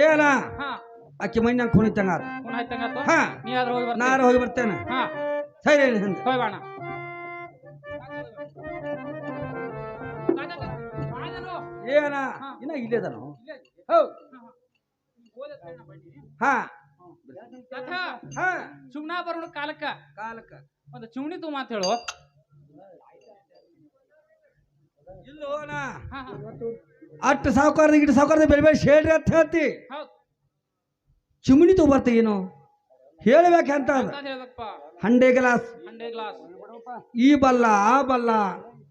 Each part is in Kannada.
ಏನ ಹಾ ಅಕ್ಕಿ ಮೈ ನಂಗೆ ಕುಣಿತಂಗ ಆಯ್ತಂಗಾತು ಹಾ ನೀ ಆದ್ರೆ ಹೋಗಿ ಬರ್ತೀನಿ ನಾರು ಹೋಗಿ ಬರ್ತೇನೆ ಹಾ ಸರಿ ಹೇಳಿ ಹಂಗೆ ಹೋಗಿ ಬಾಣ ಏನ ಇನ್ನ ಇಲ್ಲೇದನು ಹೌದು ಹಾ ಹಾ ಸುಮ್ನಾ ಬರೋಣ ಕಾಲಕ್ಕ ಕಾಲಕ್ಕ ಒಂದು ಚುಮ್ನಿ ಮಾತು ಹೇಳು ಇಲ್ಲೋನ ಹಾ ಹಾ ಅಟ್ಟು ಸಾವುಕಾರದ ಗಿಟ್ಟು ಸಾವುಕಾರದ ಬೆಳೆ ಬೆಳೆ ಶೇಡ್ರಿ ಅಂತ ಹೇಳ್ತಿ ಹೌದು ಚಿಮಣಿ ತಗೋಬರ್ತ ಏನು ಹೇಳ್ಬೇಕು ಅಂತ ಅದ ಅಂತ ಹೇಳ್ಬೇಕಪ್ಪ ಹಂಡೆ ಗ್ಲಾಸ್ ಹಂಡೆ ಗ್ಲಾಸ್ ಈ ಬಲ್ಲ ಆ ಬಲ್ಲ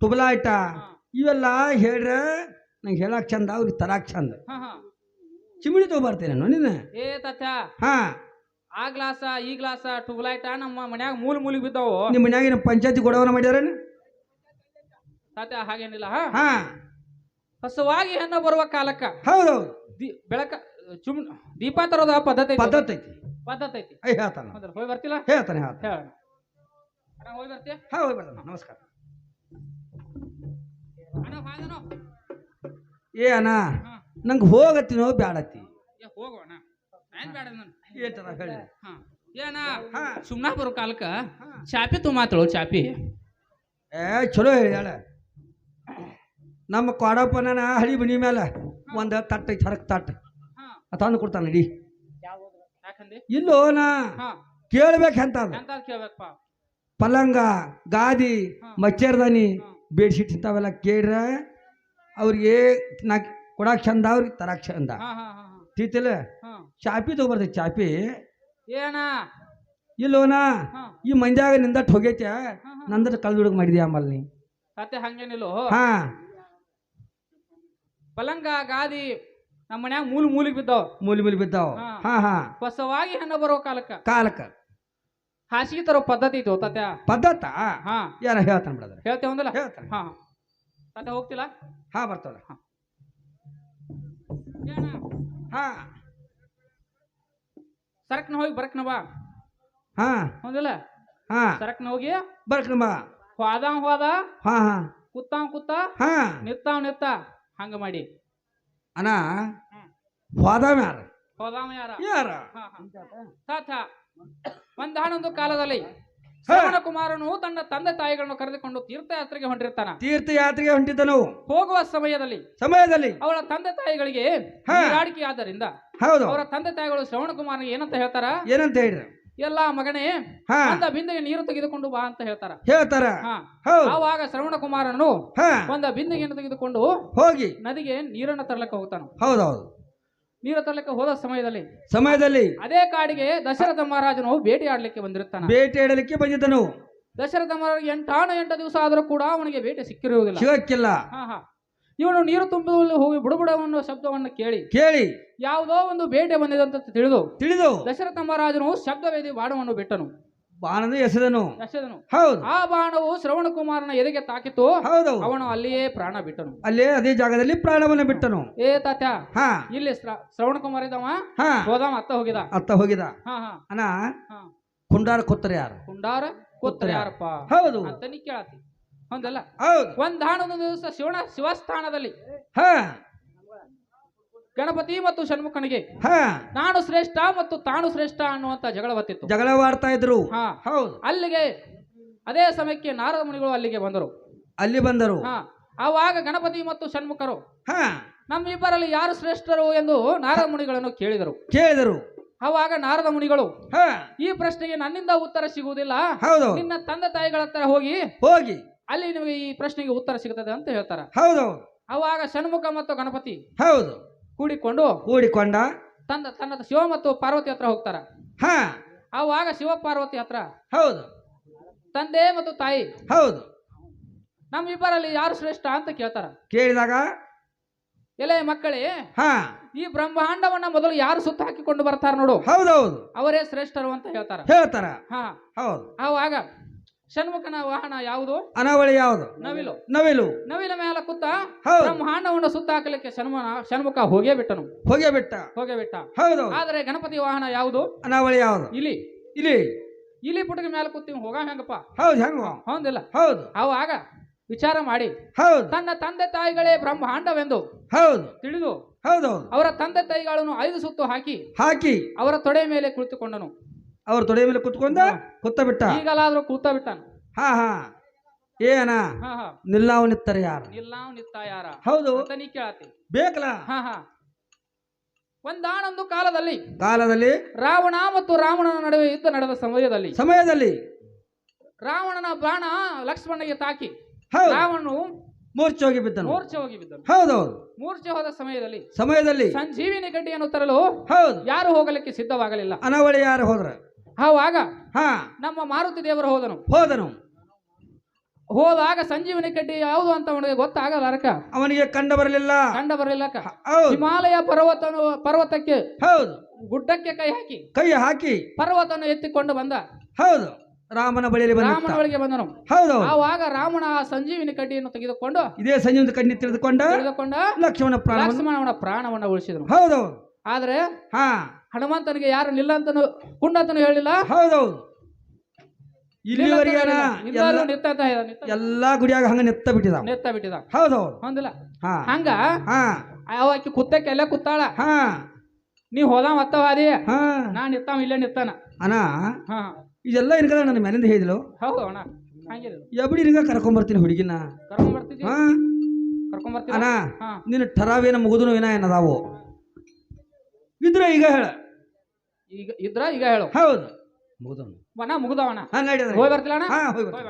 ತುಬಲಾಟ ಇವೆಲ್ಲ ಹೇಳ್ರೆ ನಂಗೆ ಹೇಳಕ್ ಚಂದ ಅವ್ರಿಗೆ ತರಾಕ್ ಚಂದ ಹಾ ಹಾ ಚಿಮಣಿ ತಗೋಬರ್ತೇನೆ ನೀನು ಏ ತಚ್ಚ ಹಾ ಆ ಗ್ಲಾಸ ಈ ಗ್ಲಾಸ ಟ್ಯೂಬ್ಲೈಟ ನಮ್ಮ ಮನ್ಯಾಗ ಮೂಲಿಗೆ ಬಿದ್ದಾವು ನಿಮ್ಮ ಮನ್ಯಾಗ ನಮ್ಮ ಪಂಚಾಯತಿ ಗೊಡವನ ಮಾಡ್ಯಾರೇನು ತಾತ ಹಾಗೇನಿಲ್ಲ ಹಾ ಹಾ ಹೊಸವಾಗಿ ಹೆಣ್ಣು ಬರುವ ಕಾಲಕ್ಕ ಹೌದೌದು ಬೆಳಕ ದೀಪ ತರೋದ ಪದ್ಧತಿ ಐತಿ. ಪದ್ಧತಿ ಐತಿ ಪದ್ಧತಿ ಐತಿ ಹೇಳ್ತಾನ ಹೌದಲ್ಲ ಹೋಗಿ ಬರ್ತಿಲ್ಲ ಹೇಳ್ತಾನೆ ಹೇಳ ಅಣ್ಣ ಹೋಗಿ ಬರ್ತೀಯ ಹಾ ಹೋಗಿ ಬರ್ತಾನ ನಮಸ್ಕಾರ ಅಣ್ಣ ಹಾಗೇನೋ ಏ ಅಣ್ಣ ನಂಗೆ ಹೋಗತ್ತಿನೋ ಬ್ಯಾಡತ್ತಿ ಏ ಹೋಗೋಣ ಏನ್ ಬೇಡ ನಾನು ಏಟದ ಹೇಳಿ ಹಾ ಏನ ಹಾ ಸುಮ್ನಾ ಬರೋ ಕಾಲಕ್ಕ ಚಾಪಿ ತು ಮಾತಳು ಚಾಪಿ ಏ ಚಲೋ ಹೇಳಿ ಹೇಳ ನಮ್ಮ ಕೊಡಪ್ಪನ ಹಳಿ ಬನಿ ಮೇಲೆ ಒಂದು ತಟ್ಟ ಐತಿ ಹರಕ್ ತಟ್ಟ ಹಾ ತಂದು ಕೊಡ್ತಾನೆ ನಡಿ ಯಾಕಂದಿ ಇಲ್ಲೋನ ಹಾ ಕೇಳ್ಬೇಕಂತ ಅದ ಎಂತ ಕೇಳ್ಬೇಕಪ್ಪ ಪಲಂಗ ಗಾದಿ ಮಚ್ಚರ್ದಾನಿ ಹಾ. ಬೆಡ್ಶೀಟ್ ಇಂಥವೆಲ್ಲ ಕೇಳ್ರ ಅವ್ರಿಗೆ ನಾ ಕೊಡಾಕ್ ಚಂದ ಅವ್ರಿಗೆ ತರಾಕ್ ಚಂದ ಹಾ ಹಾ ಹಾ ತೀತಿಲ್ಲ ಹಾ ಚಾಪಿ ತಗೋಬರ್ತೈತಿ ಚಾಪಿ ಏನ ಇಲ್ಲೋನ ಹಾ ಈ ಮಂದ್ಯಾಗ ನಿಂದಟ್ ಹೋಗೈತೆ ಹಾ. ನಂದಟ್ ಕಳ್ದು ಹುಡುಗ ಮಾಡಿದ್ಯಾ ಆಮೇಲೆ ನೀ ಕತೆ ಹಂಗೇನಿಲ್ಲೋ ಹಾ ಪಲಂಗ ಗಾದಿ ನಮ್ಮ ಮನ್ಯಾಗ ಮೂಲಿಗೆ ಬಿದ್ದಾವ ಮೂಲಿ ಮೂಲಿ ಬಿದ್ದಾವ ಹಾ. ಹಾ ಹಾ ಹೊಸವಾಗಿ ಹೆಣ್ಣು ಬರೋ ಕಾಲಕ್ಕ ಕಾಲಕ್ಕ ಹಾಸಿಗೆ ತರೋ ಪದ್ಧತಿ ಐತಿ ತಾತ್ಯ ಪದ್ಧತ ಹಾ ಯಾರ ಹೇಳ್ತಾನೆ ಬಿಡದ್ರ ಹೇಳ್ತೇವೆ ಒಂದಲ್ಲ ಹೇಳ್ತಾನೆ ಹಾ ತಾತ್ಯ ಹೋಗ್ತಿಲ್ಲ ಹಾ ಬರ್ತಾವಲ್ಲ ಏನ ಹಾ ಸರಕ್ನ ಹೋಗಿ ಬರಕ್ನ ಬಾ ಹಾ ಹೌದಿಲ್ಲ ಹಾ ಸರಕ್ನ ಹೋಗಿ ಬರ್ಕಣ ಬಾ ಹೋದ ಹಾ ಹಾ ಕೂತ ಹಾ ನಿತ್ತ ಹಂಗ ಮಾಡಿ ಅಣ್ಣ ಹೋದಾವ ಯಾರ ಹೋದಾಮ ಯಾರ ಯಾರ ಹಾ ಹಾ ತಾತ ಒಂದಾನೊಂದು ಕಾಲದಲ್ಲಿ ಶ್ರವಣ ಕುಮಾರನು ತನ್ನ ತಂದೆ ತಾಯಿಗಳನ್ನು ಕರೆದುಕೊಂಡು ತೀರ್ಥಯಾತ್ರೆಗೆ ಹೊಂಟಿರ್ತಾನ ತೀರ್ಥಯಾತ್ರೆಗೆ ಹೊಂಟಿದ್ದನು ಹೋಗುವ ಸಮಯದಲ್ಲಿ ಅವಳ ತಂದೆ ತಾಯಿಗಳಿಗೆ ನೀರಾಡಿಕೆ ಆದ್ದರಿಂದ ಹೌದು ಅವರ ತಂದೆ ತಾಯಿಗಳು ಶ್ರವಣ ಕುಮಾರನಿಗೆ ಏನಂತ ಹೇಳ್ತಾರ ಏನಂತ ಹೇಳ್ರಿ ಎಲ್ಲ ಮಗನೇ ಹಾ ಒಂದ ಬಿಂದಿಗೆ ನೀರು ತೆಗೆದುಕೊಂಡು ಬಾ ಅಂತ ಹೇಳ್ತಾರ ಹೇಳ್ತಾರ ಹಾ ಹೌದು ಆವಾಗ ಶ್ರವಣ ಕುಮಾರನು ಹಾ ಒಂದ ಬಿಂದಿಗೆಯನ್ನು ತೆಗೆದುಕೊಂಡು ಹೋಗಿ ನದಿಗೆ ನೀರನ್ನು ತರಲಿಕ್ಕೆ ಹೋಗ್ತಾನ ಹೌದೌದು ನೀರು ತರಲಿಕ್ಕೆ ಹೋದ ಸಮಯದಲ್ಲಿ ಅದೇ ಕಾಡಿಗೆ ದಶರಥ ಮಹಾರಾಜನು ಭೇಟಿ ಆಡ್ಲಿಕ್ಕೆ ಬಂದಿರುತ್ತಾನ ಬೇಟೆ ಆಡಲಿಕ್ಕೆ ಬಂದಿದ್ದನು ದಶರಥ ಮಹಾರಾಜ 8 ದಿವಸ ಆದರೂ ಕೂಡ ಅವನಿಗೆ ಭೇಟಿ ಸಿಕ್ಕಿರುವುದಿಲ್ಲ ಸಿಗಕ್ಕಿಲ್ಲ ಹಾ ಹಾ ಇವನು ನೀರು ತುಂಬುವಲ್ಲಿ ಹೋಗಿ ಬುಡಬುಡವನ್ನು ಶಬ್ದವನ್ನು ಕೇಳಿ ಯಾವುದೋ ಒಂದು ಬೇಟೆ ಬಂದಿದೆ ಅಂತ ತಿಳಿದು ದಶರಥ ಮಹಾರಾಜನು ಶಬ್ದವೇದಿ ಬಾಣವನ್ನು ಬಿಟ್ಟನು ಬಾಣದ ಎಸೆದನು ಹೌದು ಆ ಬಾಣವು ಶ್ರವಣ ಕುಮಾರನ ಎದೆಗೆ ತಾಕಿತ್ತು ಹೌದು ಅವನು ಅಲ್ಲಿಯೇ ಪ್ರಾಣ ಬಿಟ್ಟನು ಅಲ್ಲೇ ಅದೇ ಜಾಗದಲ್ಲಿ ಪ್ರಾಣವನ್ನು ಬಿಟ್ಟನು ಏ ತಾತ್ಯ ಹಾ ಇಲ್ಲಿ ಶ್ರವಣ ಕುಮಾರ ಇದ್ದವ ಹಾ ಹೋದವ ಅತ್ತ ಹೋಗಿದ ಹಾ ಹಾ ಅಣ್ಣ ಹಾ ಕುಂಡಾರ ಕೊತ್ತರ ಯಾರು ಕುಂಡಾರ ಕೂತರ ಯಾರಪ್ಪ ಹೌದು ಅಂತ ನೀ ಕೇಳತಿ ಹೌದಲ್ಲ ಹೌದು ಒಂದಾನೊಂದು ದಿವಸ ಶಿವಸ್ಥಾನದಲ್ಲಿ ಹಾ ಗಣಪತಿ ಮತ್ತು ಷಣ್ಮುಖನಿಗೆ ಹಾ ನಾನು ಶ್ರೇಷ್ಠ ಮತ್ತು ತಾನು ಶ್ರೇಷ್ಠ ಅನ್ನುವಂತ ಜಗಳವತ್ತಿತ್ತು ಜಗಳವಾಡ್ತಾ ಇದ್ರು ಹಾ ಹೌದು ಅಲ್ಲಿಗೆ ಅದೇ ಸಮಯಕ್ಕೆ ನಾರದ ಮುನಿಗಳು ಅಲ್ಲಿಗೆ ಬಂದರು ಅಲ್ಲಿ ಬಂದರು ಹಾ ಆವಾಗ ಗಣಪತಿ ಮತ್ತು ಷಣ್ಮುಖರು ಹಾ ನಮ್ಮಿಬ್ಬರಲ್ಲಿ ಯಾರು ಶ್ರೇಷ್ಠರು ಎಂದು ನಾರದ ಮುನಿಗಳನ್ನು ಕೇಳಿದರು ಆವಾಗ ನಾರದ ಮುನಿಗಳು ಹಾ ಈ ಪ್ರಶ್ನೆಗೆ ನನ್ನಿಂದ ಉತ್ತರ ಸಿಗುವುದಿಲ್ಲ ಹೌದು ನಿನ್ನ ತಂದೆ ತಾಯಿಗಳ ಹತ್ರ ಹೋಗಿ ಅಲ್ಲಿ ನಿಮಗೆ ಈ ಪ್ರಶ್ನೆಗೆ ಉತ್ತರ ಸಿಗುತ್ತದೆ ಅಂತ ಹೇಳ್ತಾರ ಹೌದು ಆವಾಗ ಷಣ್ಮುಖ ಮತ್ತು ಗಣಪತಿ ಹೌದು ಕೂಡಿಕೊಂಡ ತನ್ನ ಶಿವ ಮತ್ತು ಪಾರ್ವತಿ ಹತ್ರ ಹೋಗ್ತಾರ ಹಾ ಆವಾಗ ಶಿವ ಪಾರ್ವತಿ ಹತ್ರ ಹೌದು ತಂದೆ ಮತ್ತು ತಾಯಿ ಹೌದು ನಮ್ಮಿಬ್ಬರಲ್ಲಿ ಯಾರು ಶ್ರೇಷ್ಠ ಅಂತ ಕೇಳಿದಾಗ ಎಲೆ ಮಕ್ಕಳೇ ಹಾ ಈ ಬ್ರಹ್ಮಾಂಡವನ್ನ ಮೊದಲು ಯಾರು ಸುತ್ತ ಹಾಕಿಕೊಂಡು ಬರ್ತಾರ ನೋಡು ಹೌದೌದು ಅವರೇ ಶ್ರೇಷ್ಠರು ಅಂತ ಹೇಳ್ತಾರ ಹಾ ಹೌದು ಆವಾಗ ಷಣ್ಮುಖನ ವಾಹನ ಯಾವುದು ಅನಾವಳಿ ಯಾವುದು ನವಿಲ ಮೇಲೆ ಕುತ್ತ ಬ್ರಹ್ಮಾಂಡವನ್ನು ಸುತ್ತ ಹಾಕಲಿಕ್ಕೆ ಷಣ್ಮುಖ ಹೋಗೇ ಬಿಟ್ಟ ಹೌದು ಆದರೆ ಗಣಪತಿ ವಾಹನ ಯಾವುದು ಅನಾವಳಿ ಯಾವುದು ಇಲಿ ಪುಟಕ ಮೇಲೆ ಕೂತಿ ಹೋಗ ಹೆಂಗಪ್ಪ ಹೌದಿಲ್ಲ ಹೌದು ಆವಾಗ ವಿಚಾರ ಮಾಡಿ ತನ್ನ ತಂದೆ ತಾಯಿಗಳೇ ಬ್ರಹ್ಮಾಂಡವೆಂದು ತಿಳಿದು ಹೌದೌದು. ಅವರ ತಂದೆ ತಾಯಿಗಳನ್ನು 5 ಸುತ್ತು ಹಾಕಿ ಅವರ ತೊಡೆ ಮೇಲೆ ಕುಳಿತುಕೊಂಡನು. ಅವ್ರ ತೊಡೆ ಮೇಲೆ ಕುತ್ಕೊಂಡ ಕೂತ ಬಿಟ್ಟ. ಈಗಲಾದ್ರೂ ಕೂತ ಬಿಟ್ಟಾನ. ಹಾ ಹಾ ಏನ ನಿಲ್ಲಾವ್ ನಿತ್ತಾರ ಯಾರು? ನಿಲ್ಲಾವ್ ನಿತ್ತ ಯಾರ? ಹೌದು ಅಂತ ನೀ ಕೇಳತಿ ಬೇಕಲ್ಲ. ಹಾ ಹಾ ಒಂದಾನೊಂದು ಕಾಲದಲ್ಲಿ ರಾವಣ ಮತ್ತು ರಾವಣನ ನಡುವೆ ಯುದ್ಧ ನಡೆದ ಸಮಯದಲ್ಲಿ ರಾವಣನ ಬಾಣ ಲಕ್ಷ್ಮಣನಿಗೆ ತಾಕಿ ರಾವಣನು ಮೂರ್ಛೆ ಹೋಗಿ ಬಿದ್ದನು. ಹೌದೌದು. ಮೂರ್ಛೆ ಹೋದ ಸಮಯದಲ್ಲಿ ಸಂಜೀವಿನಿ ಗಡ್ಡಿಯನ್ನು ತರಲು ಯಾರು ಹೋಗಲಿಕ್ಕೆ ಸಿದ್ಧವಾಗಲಿಲ್ಲ. ಅನವಳಿ ಯಾರು ಹೋದ್ರ? ಆವಾಗ ನಮ್ಮ ಮಾರುತಿ ದೇವರು ಹೋದನು. ಹೋದಾಗ ಸಂಜೀವಿನಿ ಕಡ್ಡಿ ಯಾವುದು ಅಂತ ಅವನಿಗೆ ಗೊತ್ತಾಗಲಾರಕ ಅವನಿಗೆ ಕಂಡ ಬರಲಿಲ್ಲ. ಹಿಮಾಲಯ ಪರ್ವತಕ್ಕೆ ಗುಡ್ಡಕ್ಕೆ ಕೈ ಹಾಕಿ ಪರ್ವತವನ್ನು ಎತ್ತಿಕೊಂಡು ಬಂದ. ಹೌದು ರಾಮನ ಬಳಿಗೆ ಬಂದನು. ಹೌದು. ಆವಾಗ ರಾಮನ ಆ ಸಂಜೀವಿನಿ ಕಡ್ಡಿಯನ್ನು ತೆಗೆದುಕೊಂಡು ಇದೇ ಸಂಜೀವಿನಿ ಕಡ್ಡಿ ತಿಳಿದುಕೊಂಡ ಲಕ್ಷ್ಮಣನ ಪ್ರಾಣವನ್ನು ಉಳಿಸಿದನು. ಹೌದು. ಆದ್ರೆ ಹನುಮಂತನಿಗೆ ಯಾರು ನಿಲ್ಲಂತನು ಕುಂಡಂತನು ಹೇಳಿಲ್ಲ. ಹೌದೌದು. ಇಲ್ಲಿವರೆಗೆ ಎಲ್ಲಾ ಗುಡಿಯಾಗ ಹಂಗ ನೆತ್ತ ಬಿಟ್ಟಿದ. ಹೌದೌದು. ಹೌದಿಲ್ಲ ಹಂಗ ಆಕಿ ಕುತ್ತಕ್ಕೆ ಎಲ್ಲ ಕುತ್ತಾಳ. ನೀ ಹೋದ ಮತ್ತವಾದಿ ನಾ ನಿತ್ತಾವ ಇಲ್ಲೇ ನಿತ್ತಾನ ಅಣ್ಣ. ಇದೆಲ್ಲ ಇನ್ಕದ ನನ್ನ ಮನೆಯಿಂದ ಹೇಳಿದ್ಲು. ಹೌದು ಅಣ್ಣ ಹಂಗಿಲ್ಲ. ಎಬಡಿ ನಿಂಗ ಕರ್ಕೊಂಬರ್ತೀನಿ ಹುಡುಗಿನ. ಕರ್ಕೊಂಬರ್ತೀನಿ ಅಣ್ಣ. ನಿನ್ನ ಠರಾವೇನ ಮುಗಿದು ಏನದಾವು ಇದ್ರ ಈಗ ಹೇಳ. ಈಗ ಹೇಳು. ಹೌದು ಮುಗಿದವಣ ಹೋಗಿ ಬರ್ತಿಲ್ಲ.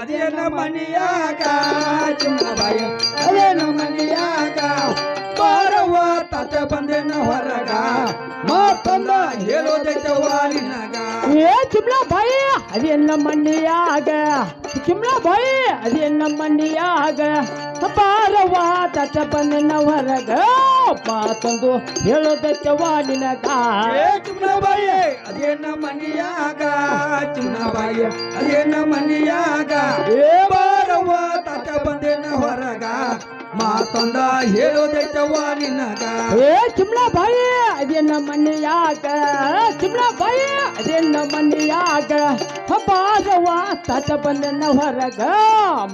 ಅದೇನ ಮನಿಯಾಗ ಅದೇನ ಮನಿಯಾಗ ಬಾರವ್ವ ತಾತ ಬಂದೇನ ಹೊರಗ ಮಾತಂದ ಹೇಳೋದೈತವ್ವ ನಿನಗ. ಚಿಮ್ಲಾ ಬಾಯಿ ಅದೇನ ಮನಿಯಾಗ ಚಿಮ್ಲಾ ಬಾಯಿ ಅದೇನ ಮನಿಯಾಗ ಬಾರವ್ವ ತಾತ ಬಂದೇನ ಹೊರಗ ಮಾತಂದು ಹೇಳೋದೈತವ್ವ ನಿನಗ. ಚಿಮ್ಲಾ ಬಾಯಿ ಅದೇನ ಮನಿಯಾಗ ಚಿಮ್ಲಾ ಬಾಯಿ ಅದೇನ ಮನಿಯಾಗ ಬಾರವ್ವ ತಾತ ಬಂದೇನ ಹೊರಗ ಮಾತೊಂದ ಹೇಳೋದೈತವ್ವ ನಿನಗ. ಚಿಮ್ಲಾ ಬಾಯಿ ಅದೇನ ಮನಿಯಾಗ ಚಿಮ್ಲಾ ಬಾಯಿ ಅದೇನ ಮನಿಯಾಗ ಬಾರವ್ವ ತಾತ ಬಂದೇನ ಹೊರಗ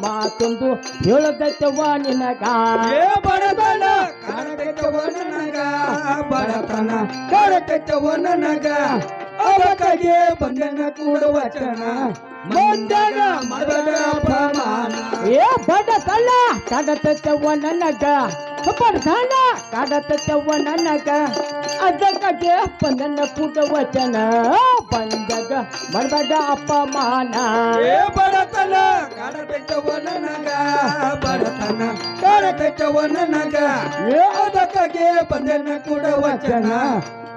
ಮಾತೊಂದು ಹೇಳೋದೈತವ್ವ ನಿನಗ. ಬಡತನ ಕಾಡತೈತವ್ವ ನನಗ ಬಡತನ ಕಾಡತೈತವ್ವ ನನಗ ಅವಕಾಗೆ ಬಂದನ ಕೂಡ ವಚನ ಮಂದನ ಮಾಡಬೇಡ ಅಪಮಾನ. ಬಡತನ ಕಾಡತೈತವ್ವ ನನಗ ಬಡತನ ಕಾಡತೈತವ್ವ ನನಗ ಅದಕ್ಕಾಗೆ ಬಂದನ ಕೂಡ ವಚನ ಬಂದಾಗ ಮಾಡಬೇಡ ಅಪಮಾನ. ಬಡತನ ಕಾಡತೈತವ್ವ ನನಗ ಬಡತನ ಕಾಡತೈತವ್ವ ನನಗ ಅದಕ್ಕಾಗೆ ಬಂದನ ಕೂಡ ವಚನ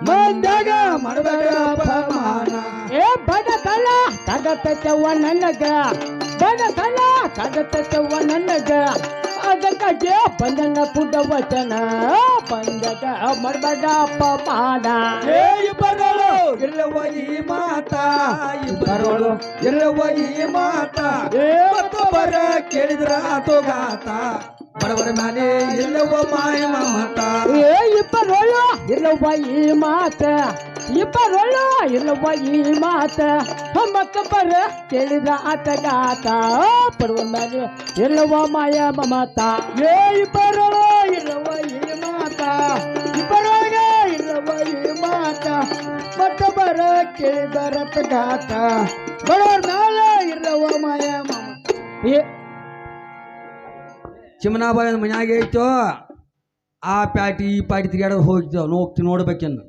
ಮಂದಾಗ ಮಾಡಬೇಡ ಅಪಮಾನ. ಬಡತನ ಕಾಡತೈತವ್ವ ನನಗ ಬಡತನ ಕಾಡತೈತವ್ವ ನನಗ ಅದಕ್ಕಾಗೆ ಬಂದನ ಕೂಡ ವಚನ ಬಂದಾಗ ಮಾಡಬೇಡ ಅಪಮಾನ. ಇಬ್ಬರಳು ಇಲ್ಲವ ಈ ಮಾತ ಇಬ್ಬರಳು ಇಲ್ಲವ ಈ ಮಾತ ಮತ್ತೊಬ್ಬರ ಕೇಳಿದ್ರ ಆತೋಗಾತ ಬಡವರ ಮೇಲೆ ಇಲ್ಲವ ಮಾಯ ಮಮತ. ಇಬ್ಬರೊಳು ಇಲ್ಲವ ಈ ಮಾತ ಇಬ್ಬರೊಳು ಇಲ್ಲವ ಈ ಮಾತ ಮತ್ತೊಬ್ಬರ ಕೇಳಿದ್ರ ಆತಗಾತ ಬಡವರ ಮೇಲೆ ಇಲ್ಲವ ಮಾಯ ಮಮತ. ಇಬ್ಬರೊಳು ಇಲ್ಲವ ಈ ಮಾತ ಇಬ್ಬರೊಳಗೆ ಇಲ್ಲವ ಈ ಮಾತ ಮತ್ತೊಬ್ಬರ ಕೇಳಿದರ ಆತಗಾತ ಬಡವರ ಮೇಲೆ ಇಲ್ಲವ ಮಾಯ ಮಮತ. ಚಿಮನಾಬಾಯಿ ಮನ್ಯಾಗೆ ಐತೋ ಆ ಪ್ಯಾಟಿ ಈ ಪ್ಯಾಟಿ ತಿರುಗಾಡೋದು ಹೋಗ್ತಿ ನೋಡ್ಬೇಕೆನ್ನು.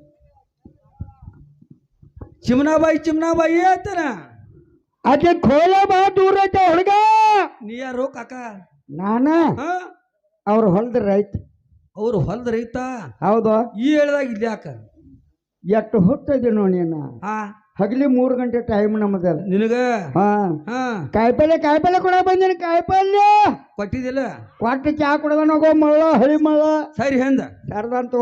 ಚಿಮನಾಬಾಯಿ ಆಯ್ತಾನ ಅದೇ ಖೋಲ ಬಾ ದೂರ ಐತೆ ಹುಡುಗ. ನೀ ಯಾರು ಕಾಕ? ನಾನ ಅವ್ರ ಹೊಲ್ದ ರೈತ. ಅವ್ರು ಹೊಲ್ದ ರೈತ? ಹೌದು. ಈ ಹೇಳಿದಾಗ ಇಲ್ಲಿ ಯಾಕ ಎಷ್ಟು ಹೊತ್ತಿದೆ ನೋಡಿ ಹಗಲಿ 3 ಗಂಟೆ ಟೈಮ್ ನಮ್ಮದ ನಿನಗ. ಕಾಯಿಪಲ್ಲೆ ಕೂಡ ಬಂದಿನಿ. ಕಾಯಿಪಲ್ಲೆ ಕೊಟ್ಟಿದ್ದಿಲ್ಲ? ಕೊಟ್ಟು ಚಾ ಕುಡ್ದ ಹೋಗೋ ಮಳ್ಳ ಹಳಿ ಮಳ್ಳ ಸರಿ ಹೆಂದ ಸರ್ದಂತ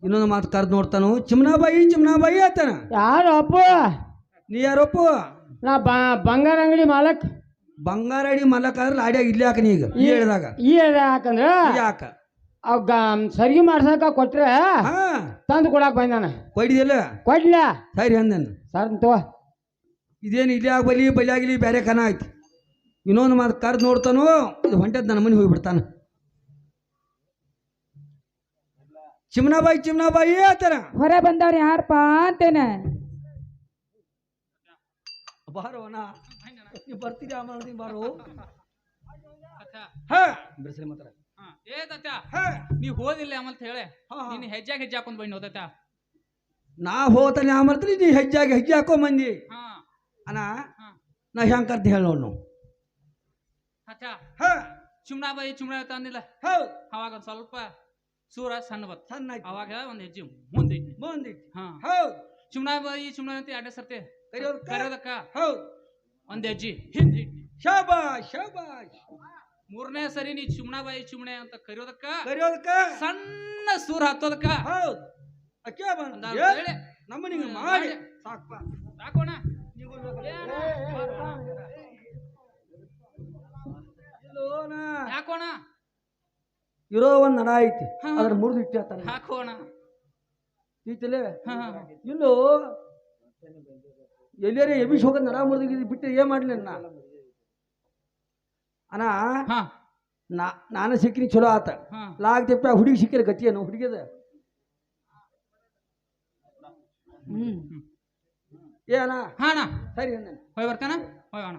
ಇನ್ನೊಂದು ಮಾತು ಕರೆದು ನೋಡ್ತಾನು. ಚಿಮನಾಬಾಯಿ ಆತಾನ. ಯಾರು ಅಪ್ಪ? ನೀ ಯಾರಪ್ಪ? ನಾ ಬಂಗಾರ ಅಂಗಡಿ ಮಾಲಕ್. ಬಂಗಾರ ಅಂಗಡಿ ಮಾಲಕ್ ಆದ್ರೆ ಲಾಡಿಯಾಗ ಇಲ್ಲಿ ಯಾಕ ನೀ ಈಗ ಈ ಹೇಳಿದಾಗ? ಈ ಯಾಕಂದ್ರ ಯಾಕ ಅವ್ ಸರಿಗೆ ಮಾಡ್ಸಕ ಕೊಟ್ರೆ ತಂದು ಕೊಡಾಕ್ ಬಂದಾನ. ಕೊಡಿದಿಲ್ಲ? ಕೊಡ್ಲ ಸರಿ ಅಂದನ ಸರ್ದಂತ. ಇದೇನು ಇಲ್ಲಿ ಆಗ ಬಲಿ ಆಗಿಲಿ ಬೇರೆ ಕನ ಆಯ್ತು. ಇನ್ನೊಂದು ಮಾತು ಕರೆದು ನೋಡ್ತಾನು. ಇದು ಹೊಂಟದ್ ನನ್ನ ಮನೆ ಹೋಗಿಬಿಡ್ತಾನ. ಚಿಮ್ನಾಬಾಯಿ ಆತರ ಹೊರ ಬಂದವ್ರು ಯಾರಪ್ಪ ಅಂತೇನ ಬಾರೋಣ ನೀವು ಬರ್ತೀರಿ ಆಮೇಲೆ ಬಾರೋ ಬಿಡಿಸಲಿ ಮಾತ್ರ ಏ ತತ್ಯ ನೀವ್ ಹೋದಿಲ್ಲ ಆಮಂತ ಹೇಳಿ ನೀನ್ ಹೆಜ್ಜೆ ಹಾಕೊಂಡ್ ಬನ್ನಿ ಹೋದತ್ತ ನಾ ಹೋತಾನೆ ಆಮರ್ತ್ರಿ ನೀ ಹೆಜ್ಜೆ ಹಾಕೋ ಮಂದಿ ಅಣ್ಣ ನಾ ಹೆಂಗ್ ಕರ್ತಿ ಹೇಳ ನೋಡ್ ತತ್ಯ ಚುಮ್ನಾಬಾಯಿ ಅಂದಿಲ್ಲ ಅವಾಗ ಒಂದ್ ಸ್ವಲ್ಪ ಸೂರ ಸಣ್ಣ ಅವಾಗ ಒಂದ್ ಹೆಜ್ಜೆ ಮುಂದೆ ಚುಮ್ನಾಬಾಯಿ ಅಂತ ಎರಡನೇ ಸರ್ತಿ ಕರೆಯೋದಕ್ಕ ಒಂದ್ ಹೆಜ್ಜೆ ಹಿಂದಿ ಶಾಬಾಷ್ ಮೂರನೇ ಸರಿ ನೀ ಚುಮ್ನಾಬಾಯಿ ಅಂತ ಕರೆಯೋದಕ್ಕ ಸಣ್ಣ ಸೂರ ಹತ್ತೋದಕ್ಕ ನಮ್ಮ ನಿಂಗೆ ಮಾಡಿ ಸಾಕೋಣ ಯಾಕೋಣ ಇರೋ ಒಂದ್ ನಡ ಐತಿ ಅದ್ರ ಮುರಿದು ಇಟ್ಟ ಹಾಕೋಣ ಈತಲೇ ಇಲ್ಲೋ ಎಲ್ಲಾರ ಎಬಿಸ್ ಹೋಗೋದ್ ನಡ ಮುರಿದು ಬಿಟ್ಟು ಏನ್ ಮಾಡ್ಲಿ ಅಣ್ಣ ನಾನು ಸಿಕ್ಕಿನಿ ಚಲೋ ಆತ ಲಾಗ್ದಪ್ಪ ಹುಡುಗಿ ಸಿಕ್ಕಿರ ಗತಿಯೇನು ಹುಡುಗಿದ ಏ ಅಣ್ಣ ಅಣ್ಣ ಸರಿ ಹೋಯ್ ಬರ್ತಾನ ಹೋಯ್ ಅಣ್ಣ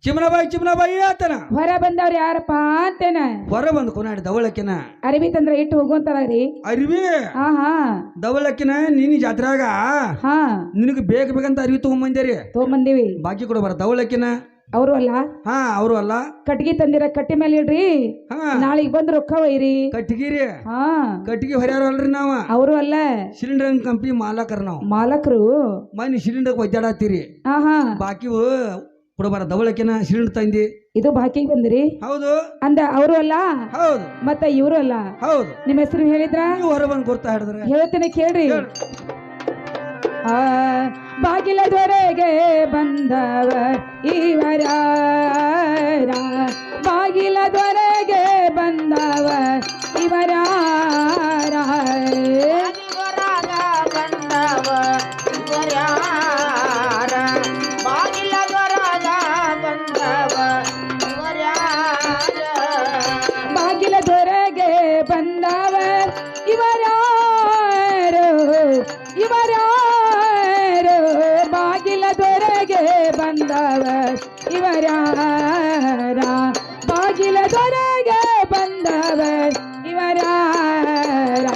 ಚಿಮ್ನಾಬಾಯಿ ಆತನ ಹೊರ ಬಂದವ್ರು ಯಾರಪ್ಪ ಅಂತೇನ ಹೊರ ಬಂದು ಕೊನಾಡಿ ದವಳಕ್ಕಿನ ಅರಿವಿ ತಂದ್ರ ಇಟ್ಟು ಹೋಗುವಂತಾರ್ರಿ ಅರಿವಿ ದವಳಕ್ಕಿನ ನೀನಿ ಜಾತ್ರಾಗ ನಿನಗೆ ಬೇಕಂತ ಅರಿವಿ ತಗೊಂಬಂದಿರಿ ಬಾಕಿ ಕೊಡ ಬರ ದವಳಕ್ಕಿನ ಅವರು ಅಲ್ಲ ಅವರು ಅಲ್ಲ ಕಟ್ಗಿ ತಂದಿರ ಕಟ್ಟಿ ಮೇಲೆ ಇಡ್ರಿ ನಾಳೆಗ್ ಬಂದ್ ರೊಕ್ಕ ಒಯ್ರಿ ಕಟ್ಟಿಗೆ ಹೊರ್ಯಾರ ಅಲ್ರಿ ನಾವ ಅವರು ಅಲ್ಲ ಸಿಲಿಂಡರ್ ಕಂಪನಿ ಮಾಲಕರು ಮನೆ ಸಿಲಿಂಡರ್ ಒದ್ದಾಡತ್ತೀರಿ ಬಾಕಿ ಕೊಡಬಾರ ದವಳಕ್ಕಿನ ಸಿಲಿಂಡರ್ ತಂದಿ ಇದು ಬಾಕಿಗೆ ಬಂದಿರಿ ಹೌದು ಅಂದ ಅವರು ಅಲ್ಲ ಹೌದು ಮತ್ತ ಇವರು ಅಲ್ಲ ಹೌದು ನಿಮ್ಮ ಹೆಸರು ಹೇಳಿದ್ರ ಹೊರ ಬಂದು ಗೊತ್ತಾ ಹಿಡಿದ್ರೆ ಹೇಳ್ತೇನೆ ಕೇಳ್ರಿ ಬಾಗಿಲದೊರೆಗೆ ಬಂದವ ಇವರ ಬಾಗಿಲದೊರೆಗೆ ಬಂದವ ಇವರ ಬಾಗಿಲದೊರೆಗೆ ಬಂದವ ಇವರ್ಯಾರು ಬಾಗಿಲದೊರೆಗೆ ಬಂದವ ಇವರ್ಯಾರ ಬಾಗಿಲದೊರೆಗೆ ಬಂದವ ಇವರ್ಯಾರ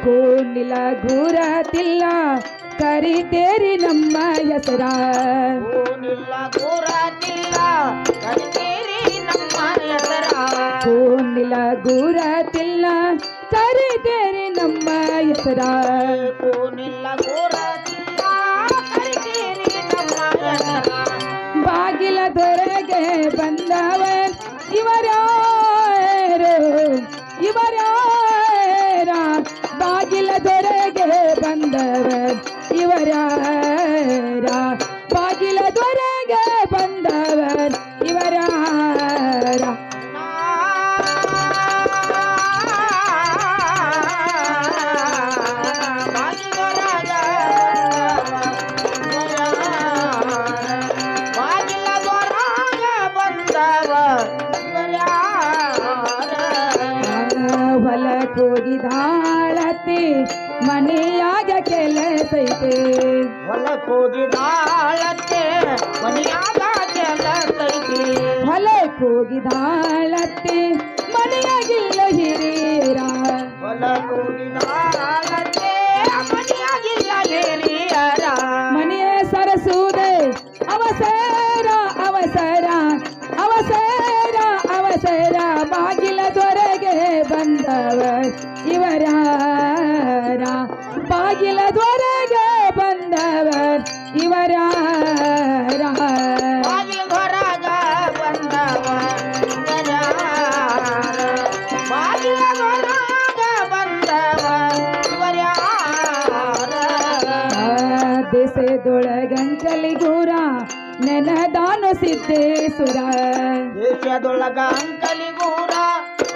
ಕೋನಿಲ ಗುರತಿಲ್ಲ ಕರಿತೇರಿ ನಮ್ಮ ಹೆಸರ ಕೋನಿಲ ಗುರತಿಲ್ಲ ಕರಿತೇರಿ ನಮ್ಮ ಹೆಸರ ಬಾಗಿಲದೊರೆಗೆ ಬಂದವ ಇವರ್ಯಾರ ಬಾಗಿಲದೊರೆಗೆ ಬಂದವ ಇವರ್ಯಾರ ಬಾಗಿಲದೊರೆಗೆ ಬಂದವ ಇವರ್ಯಾರ ಹೋಗಿದಾಳತೆ ಮನೆಯಾಗ ಕೆಲಸ ಐತೆ ಹೊಲಕ್ಕೋಗಿದಾಳತ್ತೆ ಮನೆಯಾಗ ಕೆಲಸ ಐತೆ ಹೊಲಕ್ಕೋಗಿದಾಳತ್ತೆ ಮನೆಯಾಗಿಲ್ಲ ಹಿರಿಯರ ಹೊಲಕ್ಕೋಗಿದಾಳತ್ತೆ ಮನೆಯಾಗಿಲ್ಲ ಹಿರಿಯರ ಮನೆಯ ಸರಸುವುದೇ ಅವಸರ ಅವಸರ ಅವಸರ ಅವಸರ ಬಾಗಿಲದೊರೆಗೆ ಬಂದವ ಇವರ್ಯಾರ ಬಾಗಿಲದೊರೆಗೆ ಬಂದವ ಇವರ್ಯಾರ ಬಾಗಿಲದೊರೆಗೆ ಬಂದವ ಸಿದ್ದೇಶ್ವರ ದೇಶದೊಳಗ ಅಂಕಲಿಗೂರ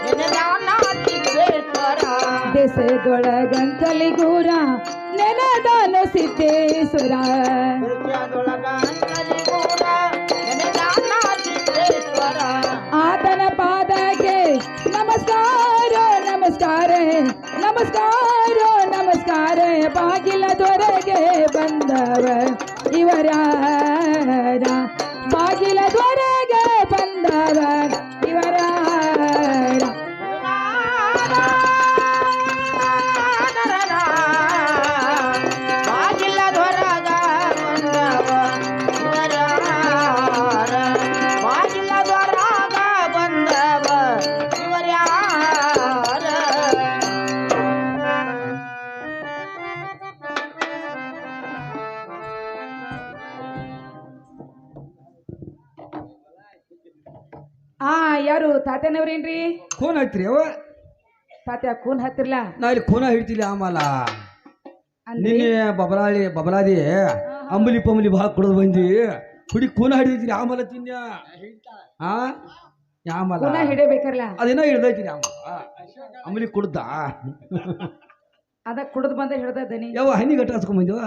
ನೆನೆದಾನ ಸಿದ್ದೇಶ್ವರ ದೇಶದೊಳಗಂಕಲಿಗೂರ ನೆನೆದಾನು ಸಿದ್ದೇಶ್ವರ ದೇಶದೊಳಗ ಅಂಕಲಿಗೂರ ನೆನೆದಾನ ಸಿದ್ದೇಶ್ವರ ಆತನ ಪಾದಕ್ಕೆ ನಮಸ್ಕಾರ ನಮಸ್ಕಾರ ನಮಸ್ಕಾರ ನಮಸ್ಕಾರ ಬಾಗಿಲದೊರೆಗೆ ಬಂದವ ಇವರಾರ ಬಾಗಿಲದೊರೆಗೆ ಬಂದವ ಇವರಾರ ಬಾಗಿಲದೊರಗ ಬಂದವ ಇವರ್ಯಾರ ಬಾಗಿಲದೊರಗ ಬಂದವ ಇವರ್ಯಾರ ಯಾರು ತಾತನವ್ರೇನ್ರಿ ಖೂನ್ ಐತ್ರಿ ಅವ ತಾತ್ಯ ಕೂನ್ ಹತ್ತಿರ್ಲ ನಾ ಇಲ್ಲಿ ಖೂನ ಹಿಡ್ತಿಲ್ಲ ಆಮಲ ಅಂದ್ರಿ ನಿನ್ನೆ ಬಬಲಾದಿ ಅಂಬಲಿ ಪಂಬಲಿ ಭಾಳ ಕುಡಿದು ಬಂದಿ ಹುಡಿ ಖೂನ ಹಿಡಿದಿರಿ ಆಮಲ ತಿನ್ಯ ಹಾ ಯಾಮಲ ಕೂನ ಹಿಡಿಬೇಕರ್ಲ ಅದೇನೋ ಹಿಡ್ದೈತಿರಿ ಆಮಲ ಅಂಬಲಿ ಕುಡ್ದ ಅದ ಕುಡ್ದು ಬಂದ ಹಿಡ್ದ ದನಿ ಯಾವ ಹನಿಗಟ್ಟ ಹಚ್ಕೊಂಬಂದಿವ